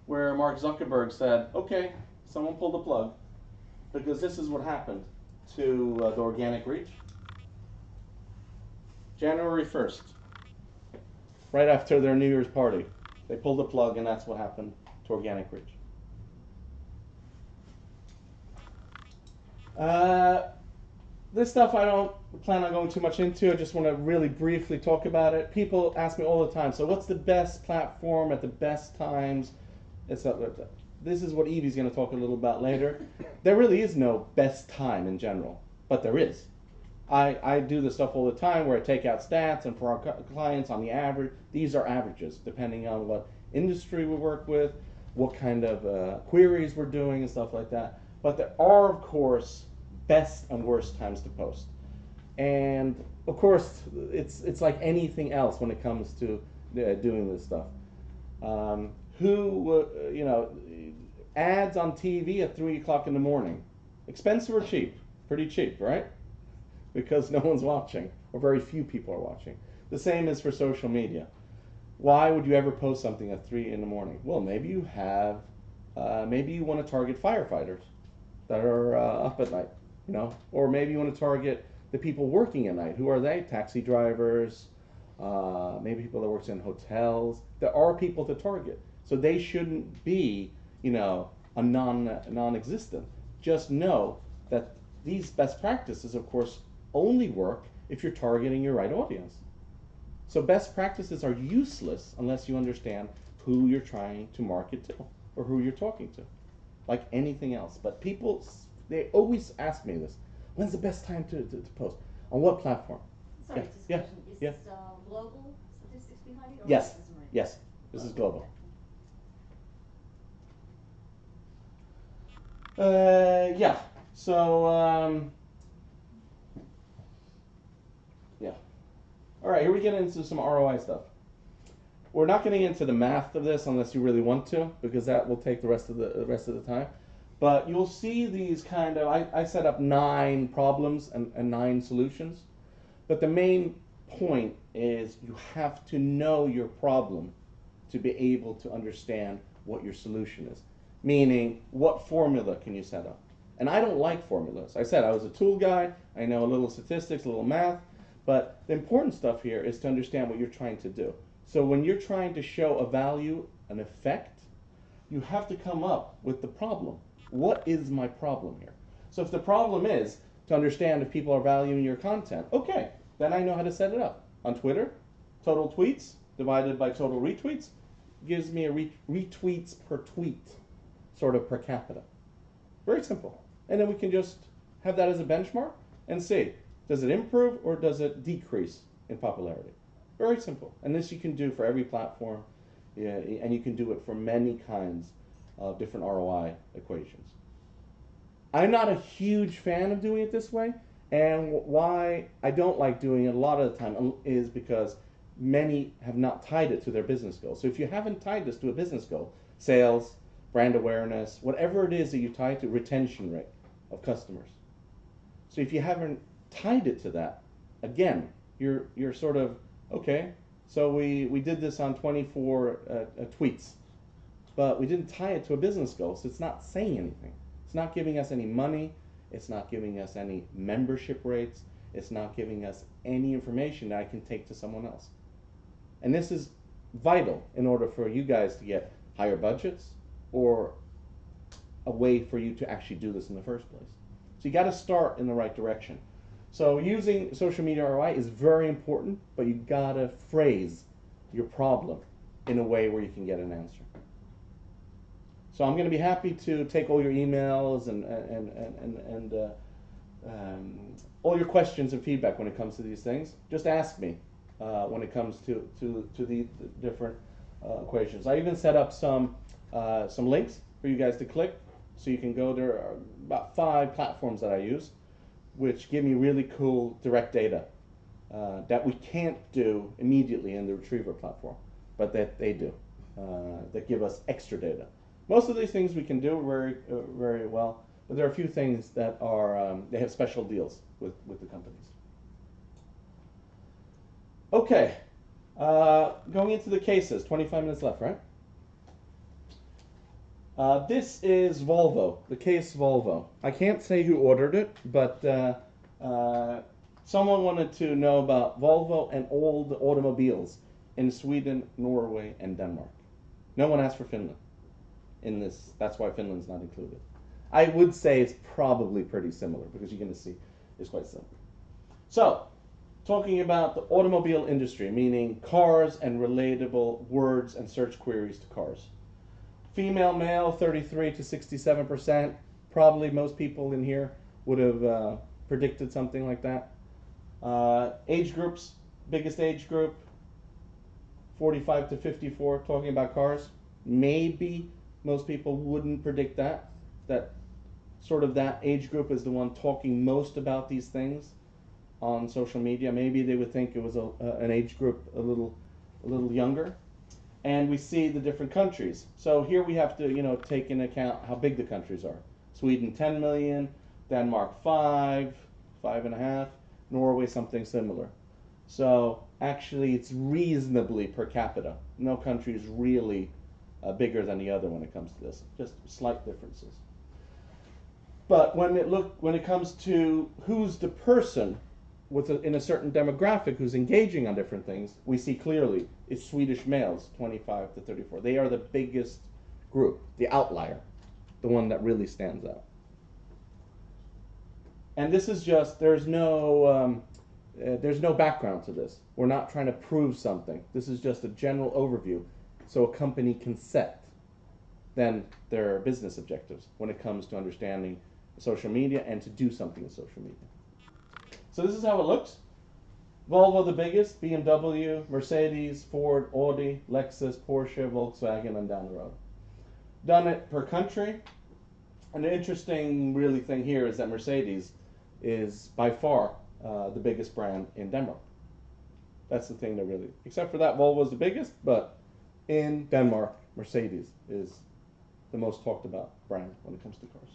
where Mark Zuckerberg said, okay, someone pull the plug, because this is what happened to the organic reach. January 1st, right after their New Year's party, they pulled the plug, and that's what happened to organic reach. this stuff I don't plan on going too much into. I just want to really briefly talk about it. People ask me all the time, so what's the best platform at the best times? This is what Eevi's going to talk a little about later. There really is no best time in general, but there is. I do this stuff all the time where I take out stats, and for our clients on the average, these are averages depending on what industry we work with, what kind of queries we're doing and stuff like that. But there are, of course, best and worst times to post. And of course, it's like anything else when it comes to doing this stuff. Ads on TV at 3 o'clock in the morning, expensive or cheap? Pretty cheap, right? Because no one's watching, or very few people are watching. The same is for social media. Why would you ever post something at 3 in the morning? Well, maybe you want to target firefighters that are up at night, or maybe you want to target the people working at night. Who are they? Taxi drivers, maybe people that work in hotels. There are people to target, so they shouldn't be, a non-existent. Just know that these best practices, of course, only work if you're targeting your right audience. So best practices are useless unless you understand who you're trying to market to or who you're talking to, like anything else. But people, they always ask me this: when's the best time to post? On what platform? Sorry, Yeah, just a yeah, question. Is yeah. this global statistics behind it? Or Yes, is this American? yes, this is global. Yeah. So, yeah. All right, here we get into some ROI stuff. We're not getting into the math of this unless you really want to, because that will take the rest of the time. But you'll see these kind of, I set up 9 problems and 9 solutions. But the main point is you have to know your problem to be able to understand what your solution is. Meaning, what formula can you set up? And I don't like formulas. I said I was a tool guy. I know a little statistics, a little math. But the important stuff here is to understand what you're trying to do. So when you're trying to show a value, an effect, you have to come up with the problem. What is my problem here? So if the problem is to understand if people are valuing your content, okay, then I know how to set it up. On Twitter, total tweets divided by total retweets gives me a retweets per tweet, sort of per capita. Very simple. And then we can just have that as a benchmark and see, does it improve or does it decrease in popularity? Very simple. And this you can do for every platform, and you can do it for many kinds of different ROI equations. I'm not a huge fan of doing it this way, and why I don't like doing it a lot of the time is because many have not tied it to their business goal. So if you haven't tied this to a business goal, sales, brand awareness, whatever it is that you tie to, retention rate of customers. So if you haven't tied it to that, again, you're sort of, okay, so we did this on 24 tweets, but we didn't tie it to a business goal, so it's not saying anything. It's not giving us any money, it's not giving us any membership rates, it's not giving us any information that I can take to someone else. And this is vital in order for you guys to get higher budgets or a way for you to actually do this in the first place. So you got to start in the right direction. So using social media ROI is very important, but you got to phrase your problem in a way where you can get an answer. So I'm going to be happy to take all your emails and all your questions and feedback when it comes to these things. Just ask me when it comes to the different equations. I even set up some links for you guys to click, so you can go. There are about 5 platforms that I use, which give me really cool direct data that we can't do immediately in the Retriever platform, but that they do, that give us extra data. Most of these things we can do very well, but there are a few things that are, they have special deals with the companies. Okay, going into the cases, 25 minutes left, right? This is Volvo, the case Volvo. I can't say who ordered it, but someone wanted to know about Volvo and all the automobiles in Sweden, Norway, and Denmark. No one asked for Finland in this. That's why Finland's not included. I would say it's probably pretty similar, because you're going to see is quite simple. So, talking about the automobile industry, meaning cars and relatable words and search queries to cars. Female, male, 33 to 67%. Probably most people in here would have predicted something like that. Age groups, biggest age group, 45 to 54, talking about cars. Maybe most people wouldn't predict that. That sort of that age group is the one talking most about these things on social media. Maybe they would think it was an age group a little younger. And we see the different countries. So here we have to, take into account how big the countries are. Sweden 10 million, Denmark 5.5, Norway something similar. So actually it's reasonably per capita. No country is really bigger than the other when it comes to this. Just slight differences. But when it comes to who's the person in a certain demographic who's engaging on different things, we see clearly it's Swedish males, 25 to 34. They are the biggest group, the outlier, the one that really stands out. And this is just, there's no background to this. We're not trying to prove something. This is just a general overview so a company can set then their business objectives when it comes to understanding social media and to do something in social media. So this is how it looks. Volvo the biggest, BMW, Mercedes, Ford, Audi, Lexus, Porsche, Volkswagen, and down the road. Done it per country. And the interesting really thing here is that Mercedes is by far the biggest brand in Denmark. That's the thing that really, except for that, Volvo is the biggest, but in Denmark, Mercedes is the most talked about brand when it comes to cars.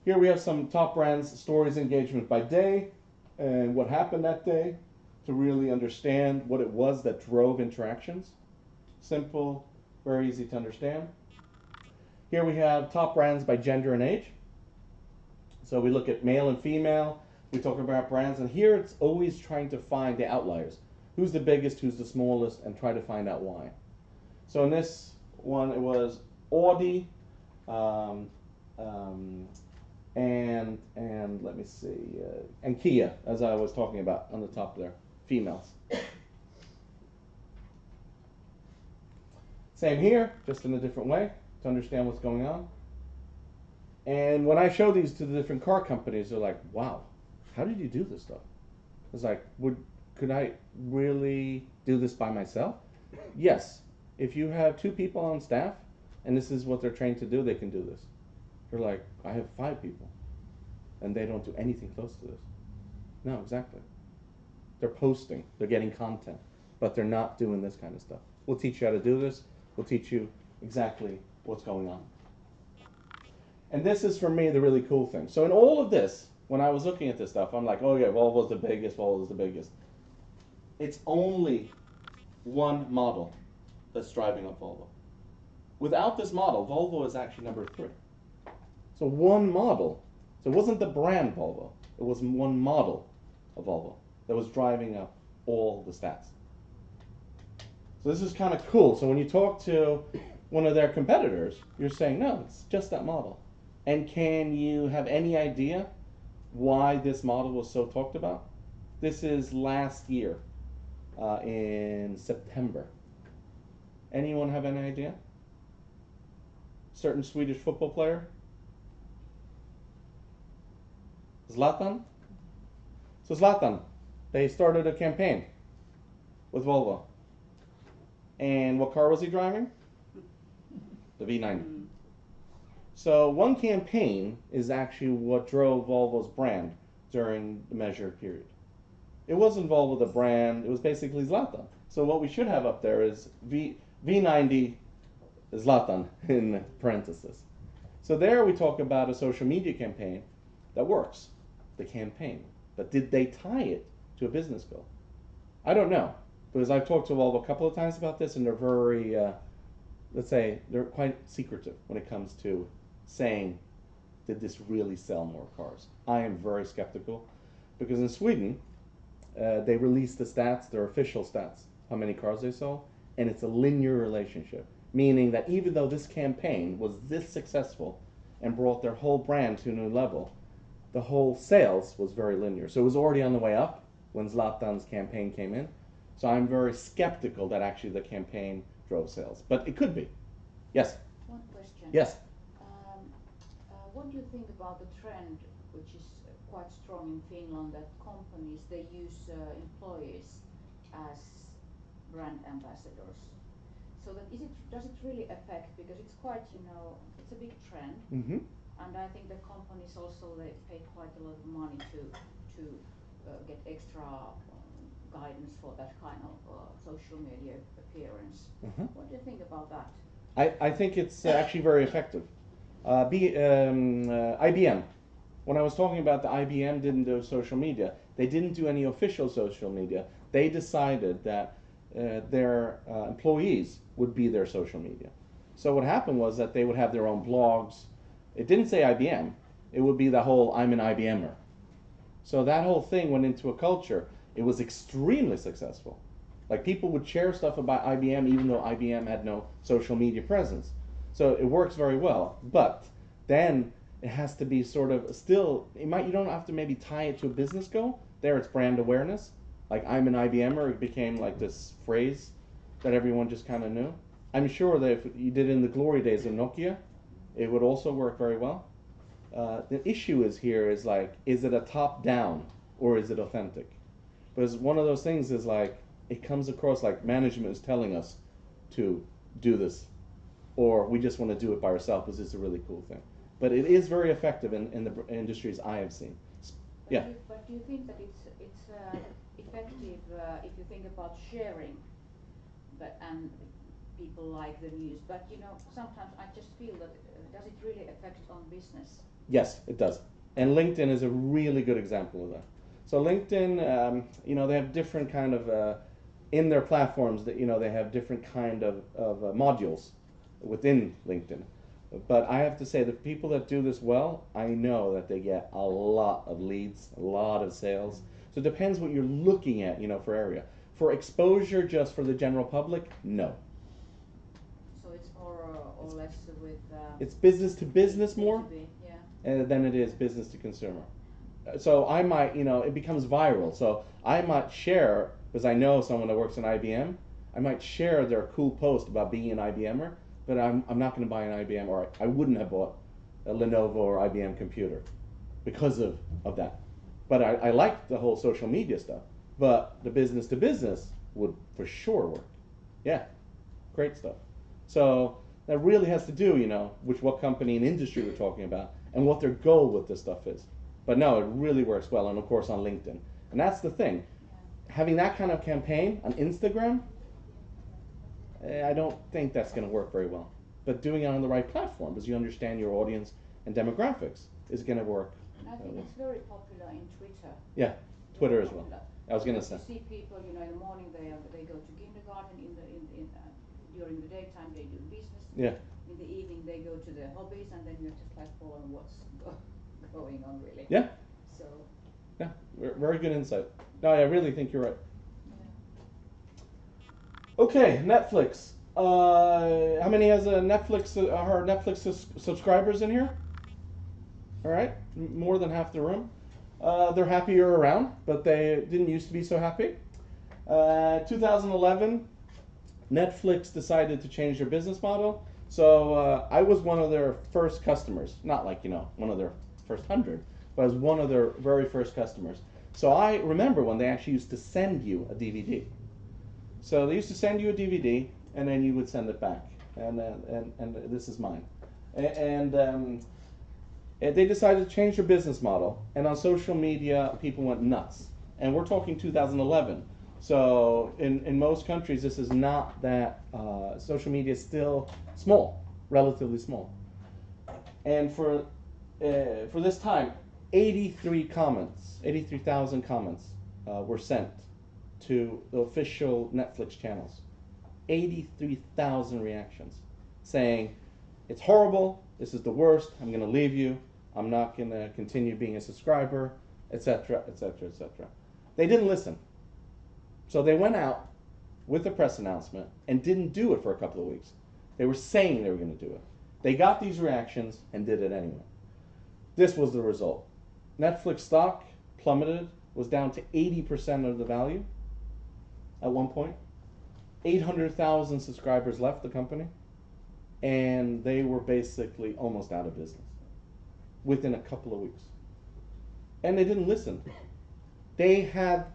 Here we have some top brands, stories, engagement by day, and what happened that day to really understand what it was that drove interactions. Simple, very easy to understand. Here we have top brands by gender and age. So we look at male and female, we talk about brands, and here it's always trying to find the outliers. Who's the biggest, who's the smallest, and try to find out why. So in this one it was Audi, and let me see, and Kia, as I was talking about on the top there, females. Same here, just in a different way to understand what's going on. And when I show these to the different car companies, they're like, wow, how did you do this stuff? It's like, could I really do this by myself? Yes, if you have 2 people on staff and this is what they're trained to do, they can do this. They're like, I have 5 people and they don't do anything close to this. No, exactly. They're posting, they're getting content, but they're not doing this kind of stuff. We'll teach you how to do this. We'll teach you exactly what's going on. And this is, for me, the really cool thing. So in all of this, when I was looking at this stuff, I'm like, oh yeah, Volvo's the biggest, Volvo's the biggest. It's only one model that's driving up Volvo. Without this model, Volvo is actually number 3. So one model. So it wasn't the brand Volvo. It was one model of Volvo that was driving up all the stats. So this is kind of cool. So when you talk to one of their competitors, you're saying, no, it's just that model. And can you have any idea why this model was so talked about? This is last year in September. Anyone have any idea? Certain Swedish football player? Zlatan? So Zlatan, they started a campaign with Volvo. And what car was he driving? The V90. So one campaign is actually what drove Volvo's brand during the measured period. It wasn't Volvo the brand, it was basically Zlatan. So what we should have up there is V90 Zlatan in parentheses. So there we talk about a social media campaign that works, the campaign. But did they tie it to a business goal? I don't know, because I've talked to Volvo a couple of times about this and they're very, let's say, they're quite secretive when it comes to saying, did this really sell more cars? I am very skeptical, because in Sweden, they release the stats, their official stats, how many cars they sold, and it's a linear relationship, meaning that even though this campaign was this successful and brought their whole brand to a new level, the whole sales was very linear. So it was already on the way up when Zlatan's campaign came in. So I'm very skeptical that actually the campaign drove sales. But it could be. Yes? One question. Yes? What do you think about the trend, which is quite strong in Finland, that companies, they use employees as brand ambassadors? So that does it really affect, because it's quite, it's a big trend. Mm-hmm. And I think the companies also, they pay quite a lot of money to get extra guidance for that kind of social media appearance. Uh-huh. What do you think about that? I think it's actually very effective. IBM. When I was talking about the IBM didn't do social media, they didn't do any official social media. They decided that their employees would be their social media. So what happened was that they would have their own blogs. It didn't say IBM. It would be the whole I'm an IBMer. So that whole thing went into a culture. It was extremely successful. Like people would share stuff about IBM even though IBM had no social media presence. So it works very well. But then it has to be sort of still, you don't have to maybe tie it to a business goal. There it's brand awareness. Like I'm an IBMer, it became like this phrase that everyone just kind of knew. I'm sure that if you did it in the glory days of Nokia, it would also work very well. The issue is like, is it a top down or is it authentic? Because one of those things is like, it comes across like management is telling us to do this, or we just want to do it by ourselves because it's a really cool thing. But it is very effective in the industries I have seen. Yeah. But do you think that it's effective if you think about sharing, and people like the news? But sometimes I just feel that does it really affect on business? Yes, it does. And LinkedIn is a really good example of that. So LinkedIn, they have different kind of in their platforms that they have different kind of modules within LinkedIn. But I have to say the people that do this well, I know that they get a lot of leads, a lot of sales. So it depends what you're looking at, for area. For exposure just for the general public, no. So it's more or less with... it's business to business more B2B, yeah. than it is business to consumer. So I might, it becomes viral. So I might share, because I know someone that works in IBM, I might share their cool post about being an IBMer, but I'm not going to buy an IBM, or I wouldn't have bought a Lenovo or IBM computer because of that. But I like the whole social media stuff. But the business to business would for sure work. Yeah, great stuff. So that really has to do, with what company and industry we're talking about and what their goal with this stuff is. But no, it really works well, and of course on LinkedIn. And that's the thing. Having that kind of campaign on Instagram, I don't think that's going to work very well. But doing it on the right platform, because you understand your audience and demographics, is going to work. And I think it's very popular in Twitter. Yeah, Twitter Very as well. popular. I was going to say. You see people, in the morning they go to kindergarten, during the daytime they do business. Yeah. In the evening they go to their hobbies, and then you're just like following what's going on really. Yeah. So. Yeah, very good insight. No, I really think you're right. Yeah. Okay, Netflix. How many has a Netflix? Are Netflix subscribers in here? All right, more than half the room. They're happier around, but they didn't used to be so happy. 2011, Netflix decided to change their business model. So I was one of their first customers. Not like, one of their first 100, but I was one of their very first customers. So I remember when they actually used to send you a DVD. So they used to send you a DVD, and then you would send it back. And this is mine. And they decided to change their business model. And on social media, people went nuts. And we're talking 2011. So in most countries, this is not that, social media is still small, relatively small. And for this time, 83,000 comments were sent to the official Netflix channels. 83,000 reactions saying, it's horrible, this is the worst, I'm going to leave you, I'm not going to continue being a subscriber, etc., etc., etc. They didn't listen. So they went out with a press announcement and didn't do it for a couple of weeks. They were saying they were going to do it. They got these reactions and did it anyway. This was the result. Netflix stock plummeted, was down to 80% of the value at one point. 800,000 subscribers left the company, and they were basically almost out of business within a couple of weeks. And they didn't listen. They had,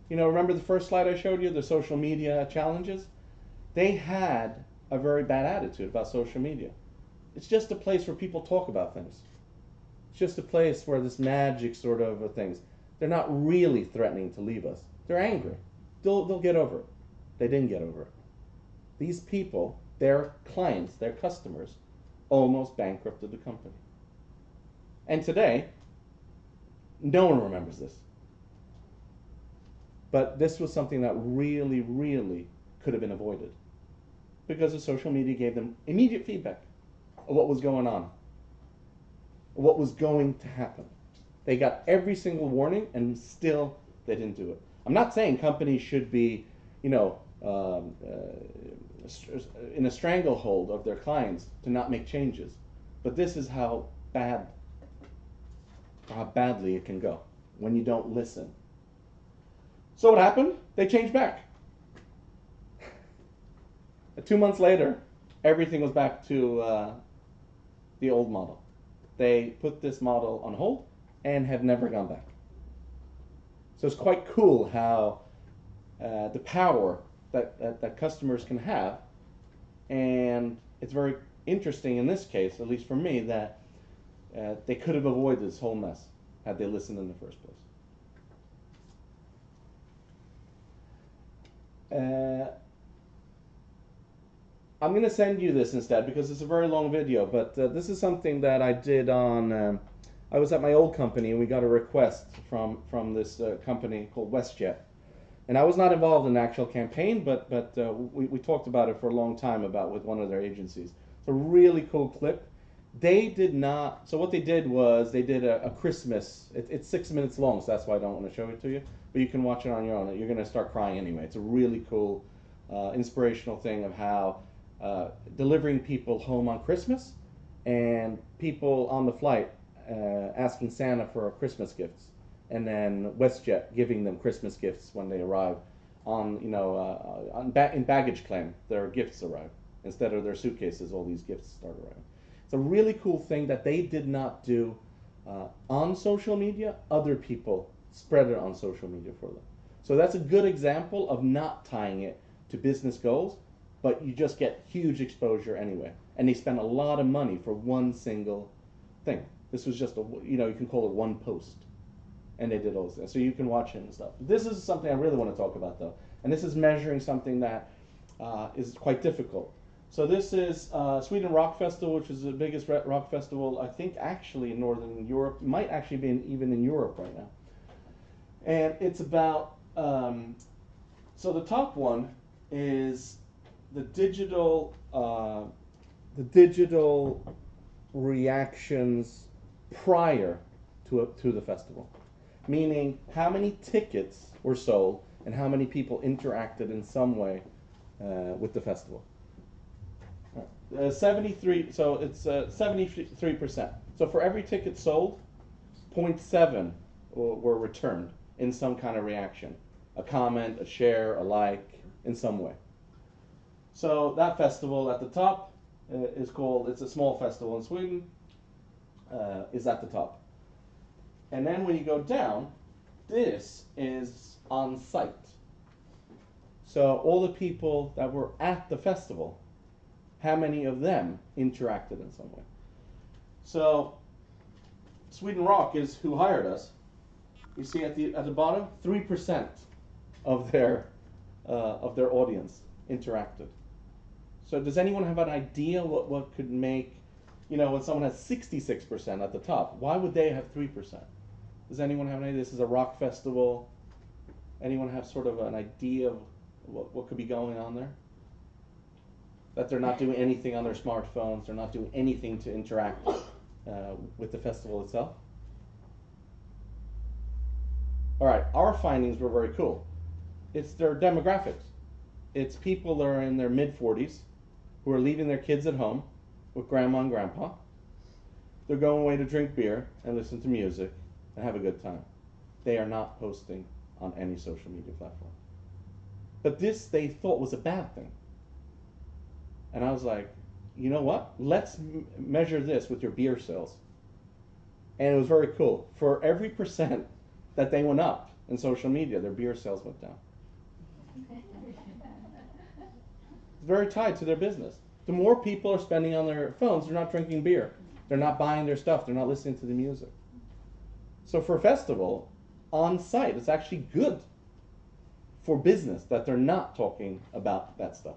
remember the first slide I showed you, the social media challenges? They had a very bad attitude about social media. It's just a place where people talk about things. It's just a place where this magic sort of things. They're not really threatening to leave us. They're angry. They'll get over it. They didn't get over it. These people, their clients, their customers, almost bankrupted the company. And today, no one remembers this. But this was something that really, really could have been avoided, because the social media gave them immediate feedback of what was going on, what was going to happen. They got every single warning, and still they didn't do it. I'm not saying companies should be, in a stranglehold of their clients to not make changes, but this is how badly it can go when you don't listen. So what happened? They changed back. 2 months later, everything was back to the old model. They put this model on hold and have never gone back. So it's quite cool how the power that customers can have, and it's very interesting in this case, at least for me, that they could have avoided this whole mess had they listened in the first place. I'm going to send you this instead because it's a very long video, but this is something that I did on, I was at my old company and we got a request from this company called WestJet. And I was not involved in the actual campaign, but we talked about it for a long time with one of their agencies. It's a really cool clip. They did not, so what they did was they did a Christmas, it's 6 minutes long, so that's why I don't want to show it to you, but you can watch it on your own. You're going to start crying anyway. It's a really cool, inspirational thing of how delivering people home on Christmas and people on the flight asking Santa for Christmas gifts, and then WestJet giving them Christmas gifts when they arrive in baggage claim. Their gifts arrive instead of their suitcases. All these gifts start arriving. It's a really cool thing that they did not do on social media. Other people spread it on social media for them. So that's a good example of not tying it to business goals, but you just get huge exposure anyway. And they spend a lot of money for one single thing. This was just you can call it one post. And they did all this. So you can watch it and stuff. This is something I really want to talk about though. And this is measuring something that is quite difficult. So this is Sweden Rock Festival, which is the biggest rock festival, I think, actually in Northern Europe. Might actually be even in Europe right now. And it's about, so the top one is the digital reactions prior to the festival. Meaning how many tickets were sold and how many people interacted in some way with the festival. 73, so it's 73%. So for every ticket sold, 0.7 were returned in some kind of reaction. A comment, a share, a like, in some way. So that festival at the top is called, it's a small festival in Sweden, is at the top. And then when you go down, this is on site. So all the people that were at the festival, how many of them interacted in some way? So Sweden Rock is who hired us. You see at the bottom, 3% of their audience interacted. So does anyone have an idea what could make, when someone has 66% at the top, why would they have 3%? Does anyone have an idea? This is a rock festival. Anyone have sort of an idea of what could be going on there? That they're not doing anything on their smartphones, they're not doing anything to interact with the festival itself? All right, our findings were very cool. It's their demographics. It's people that are in their mid-40s who are leaving their kids at home with grandma and grandpa. They're going away to drink beer and listen to music and have a good time. They are not posting on any social media platform. But this they thought was a bad thing. And I was like, you know what? Let's measure this with your beer sales. And it was very cool. For every percent that they went up in social media, their beer sales went down. It's very tied to their business. The more people are spending on their phones, they're not drinking beer. They're not buying their stuff. They're not listening to the music. So for a festival, on site, it's actually good for business that they're not talking about that stuff.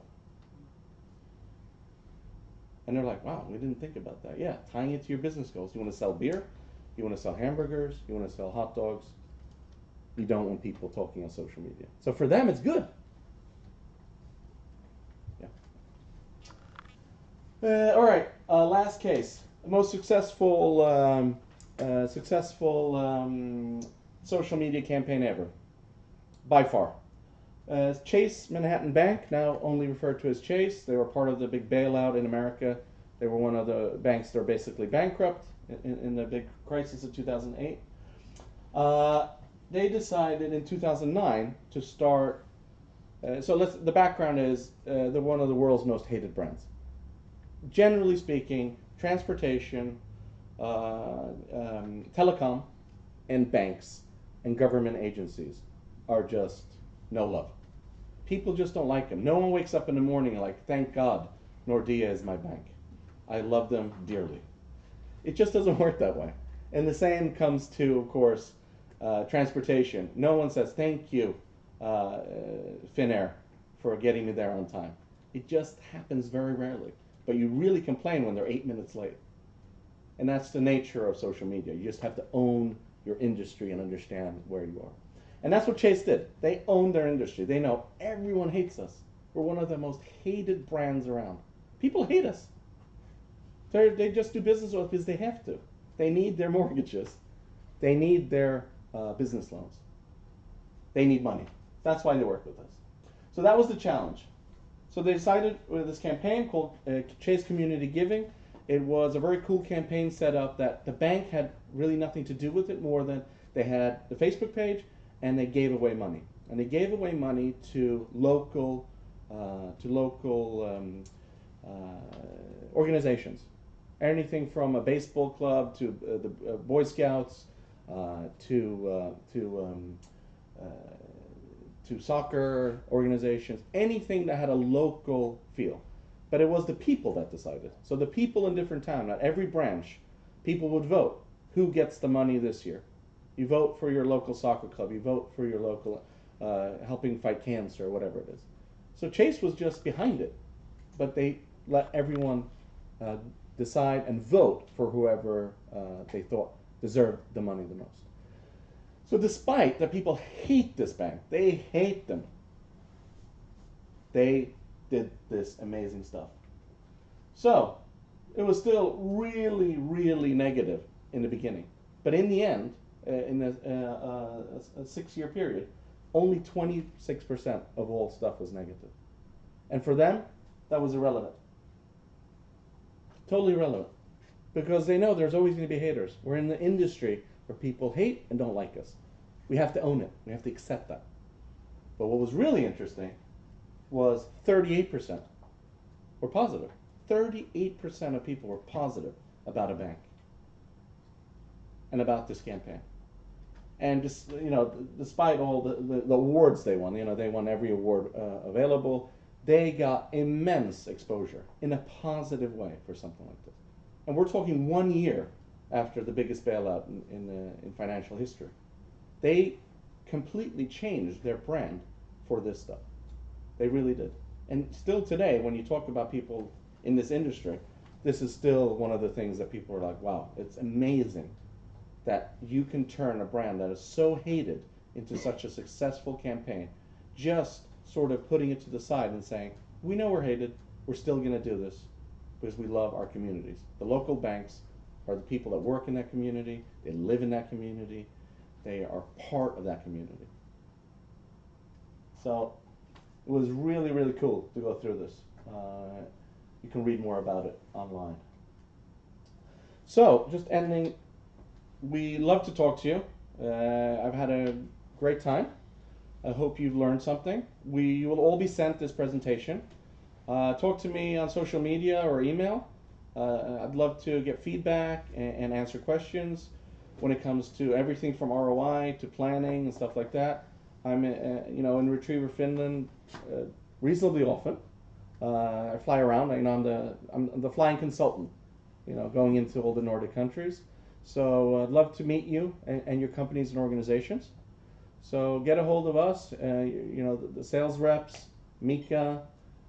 And they're like, wow, we didn't think about that. Yeah, tying it to your business goals. You want to sell beer? You want to sell hamburgers? You want to sell hot dogs? You don't want people talking on social media. So for them, it's good. Yeah. All right, last case. The most successful social media campaign ever, by far. Chase Manhattan Bank, now only referred to as Chase. They were part of the big bailout in America. They were one of the banks that are basically bankrupt in the big crisis of 2008. They decided in 2009 to start. The background is they're one of the world's most hated brands. Generally speaking, transportation, telecom, and banks and government agencies are just no love. People just don't like them. No one wakes up in the morning like, thank God Nordea is my bank. I love them dearly. It just doesn't work that way. And the same comes to, of course, transportation. No one says, thank you, Finnair, for getting me there on time. It just happens very rarely. But you really complain when they're 8 minutes late. And that's the nature of social media. You just have to own your industry and understand where you are. And that's what Chase did. They own their industry. They know everyone hates us. We're one of the most hated brands around. People hate us. They just do business with us because they have to. They need their mortgages. They need their business loans. They need money. That's why they work with us. So that was the challenge. So they decided with this campaign called Chase Community Giving. It was a very cool campaign set up that the bank had really nothing to do with it more than they had the Facebook page and they gave away money. And they gave away money to local organizations. Anything from a baseball club to the Boy Scouts to soccer organizations, anything that had a local feel. But it was the people that decided. So the people in different towns, at every branch, people would vote. Who gets the money this year? You vote for your local soccer club. You vote for your local helping fight cancer or whatever it is. So Chase was just behind it. But they let everyone decide and vote for whoever they thought deserved the money the most. So despite that people hate this bank, they hate them, they did this amazing stuff. So it was still really, really negative in the beginning. But in the end, in a 6-year period, only 26% of all stuff was negative. And for them, that was irrelevant. Totally irrelevant. Because they know there's always going to be haters. We're in the industry where people hate and don't like us. We have to own it. We have to accept that. But what was really interesting was 38% were positive. 38% of people were positive about a bank and about this campaign. And just, despite all the awards they won, they won every award available, they got immense exposure in a positive way for something like this. And we're talking 1 year after the biggest bailout in financial history. They completely changed their brand for this stuff. They really did. And still today, when you talk about people in this industry, this is still one of the things that people are like, wow, it's amazing that you can turn a brand that is so hated into such a successful campaign, just sort of putting it to the side and saying, we know we're hated, we're still going to do this because we love our communities. The local banks are the people that work in that community, they live in that community, they are part of that community. So it was really, really cool to go through this. You can read more about it online. So just ending we love to talk to you. I've had a great time. I hope you've learned something. You will all be sent this presentation. Talk to me on social media or email. I'd love to get feedback and answer questions when it comes to everything from ROI to planning and stuff like that. I'm in Retriever, Finland reasonably often. I fly around. I'm the flying consultant, going into all the Nordic countries. So I'd love to meet you and your companies and organizations. So get a hold of us, the sales reps, Mika,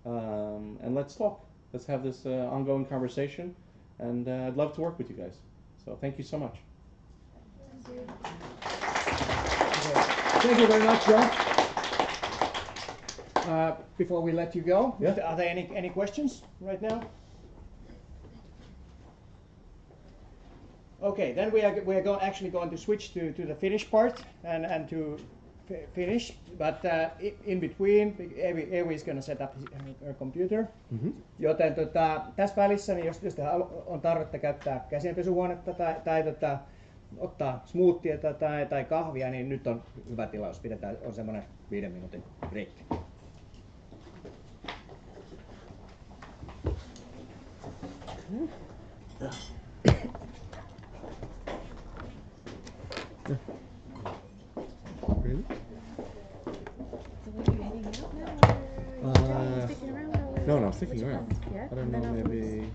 and let's talk. Let's have this ongoing conversation, and I'd love to work with you guys. So thank you so much. Thank you very much, John. Before we let you go, are there any questions right now? Okay, then we are actually going to switch to the Finnish part and to finish, but in between Eevi is going to set up her computer. Joten tässä välissä, niin jos on tarvetta käyttää käsienpesuhuonetta tai ottaa smoothieta tai kahvia, niin nyt on hyvä tilaus. On semmoinen 5 minuutin breikki. Really? So are you heading out now, or are you sticking around? No, I'm sticking around. Yeah. I don't know, maybe.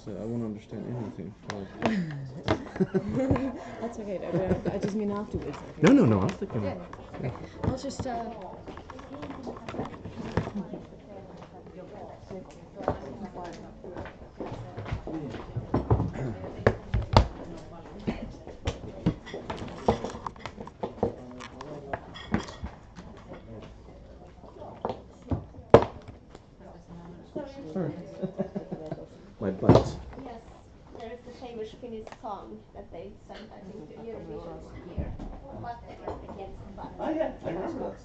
I won't understand anything. That's okay. I just mean afterwards. No, I'm sticking around. Okay. I'll just. My butt. Yes, there is the famous Finnish song that they sang, I think, to Eurovision here. Batteria against butt. Oh yeah, I remember that.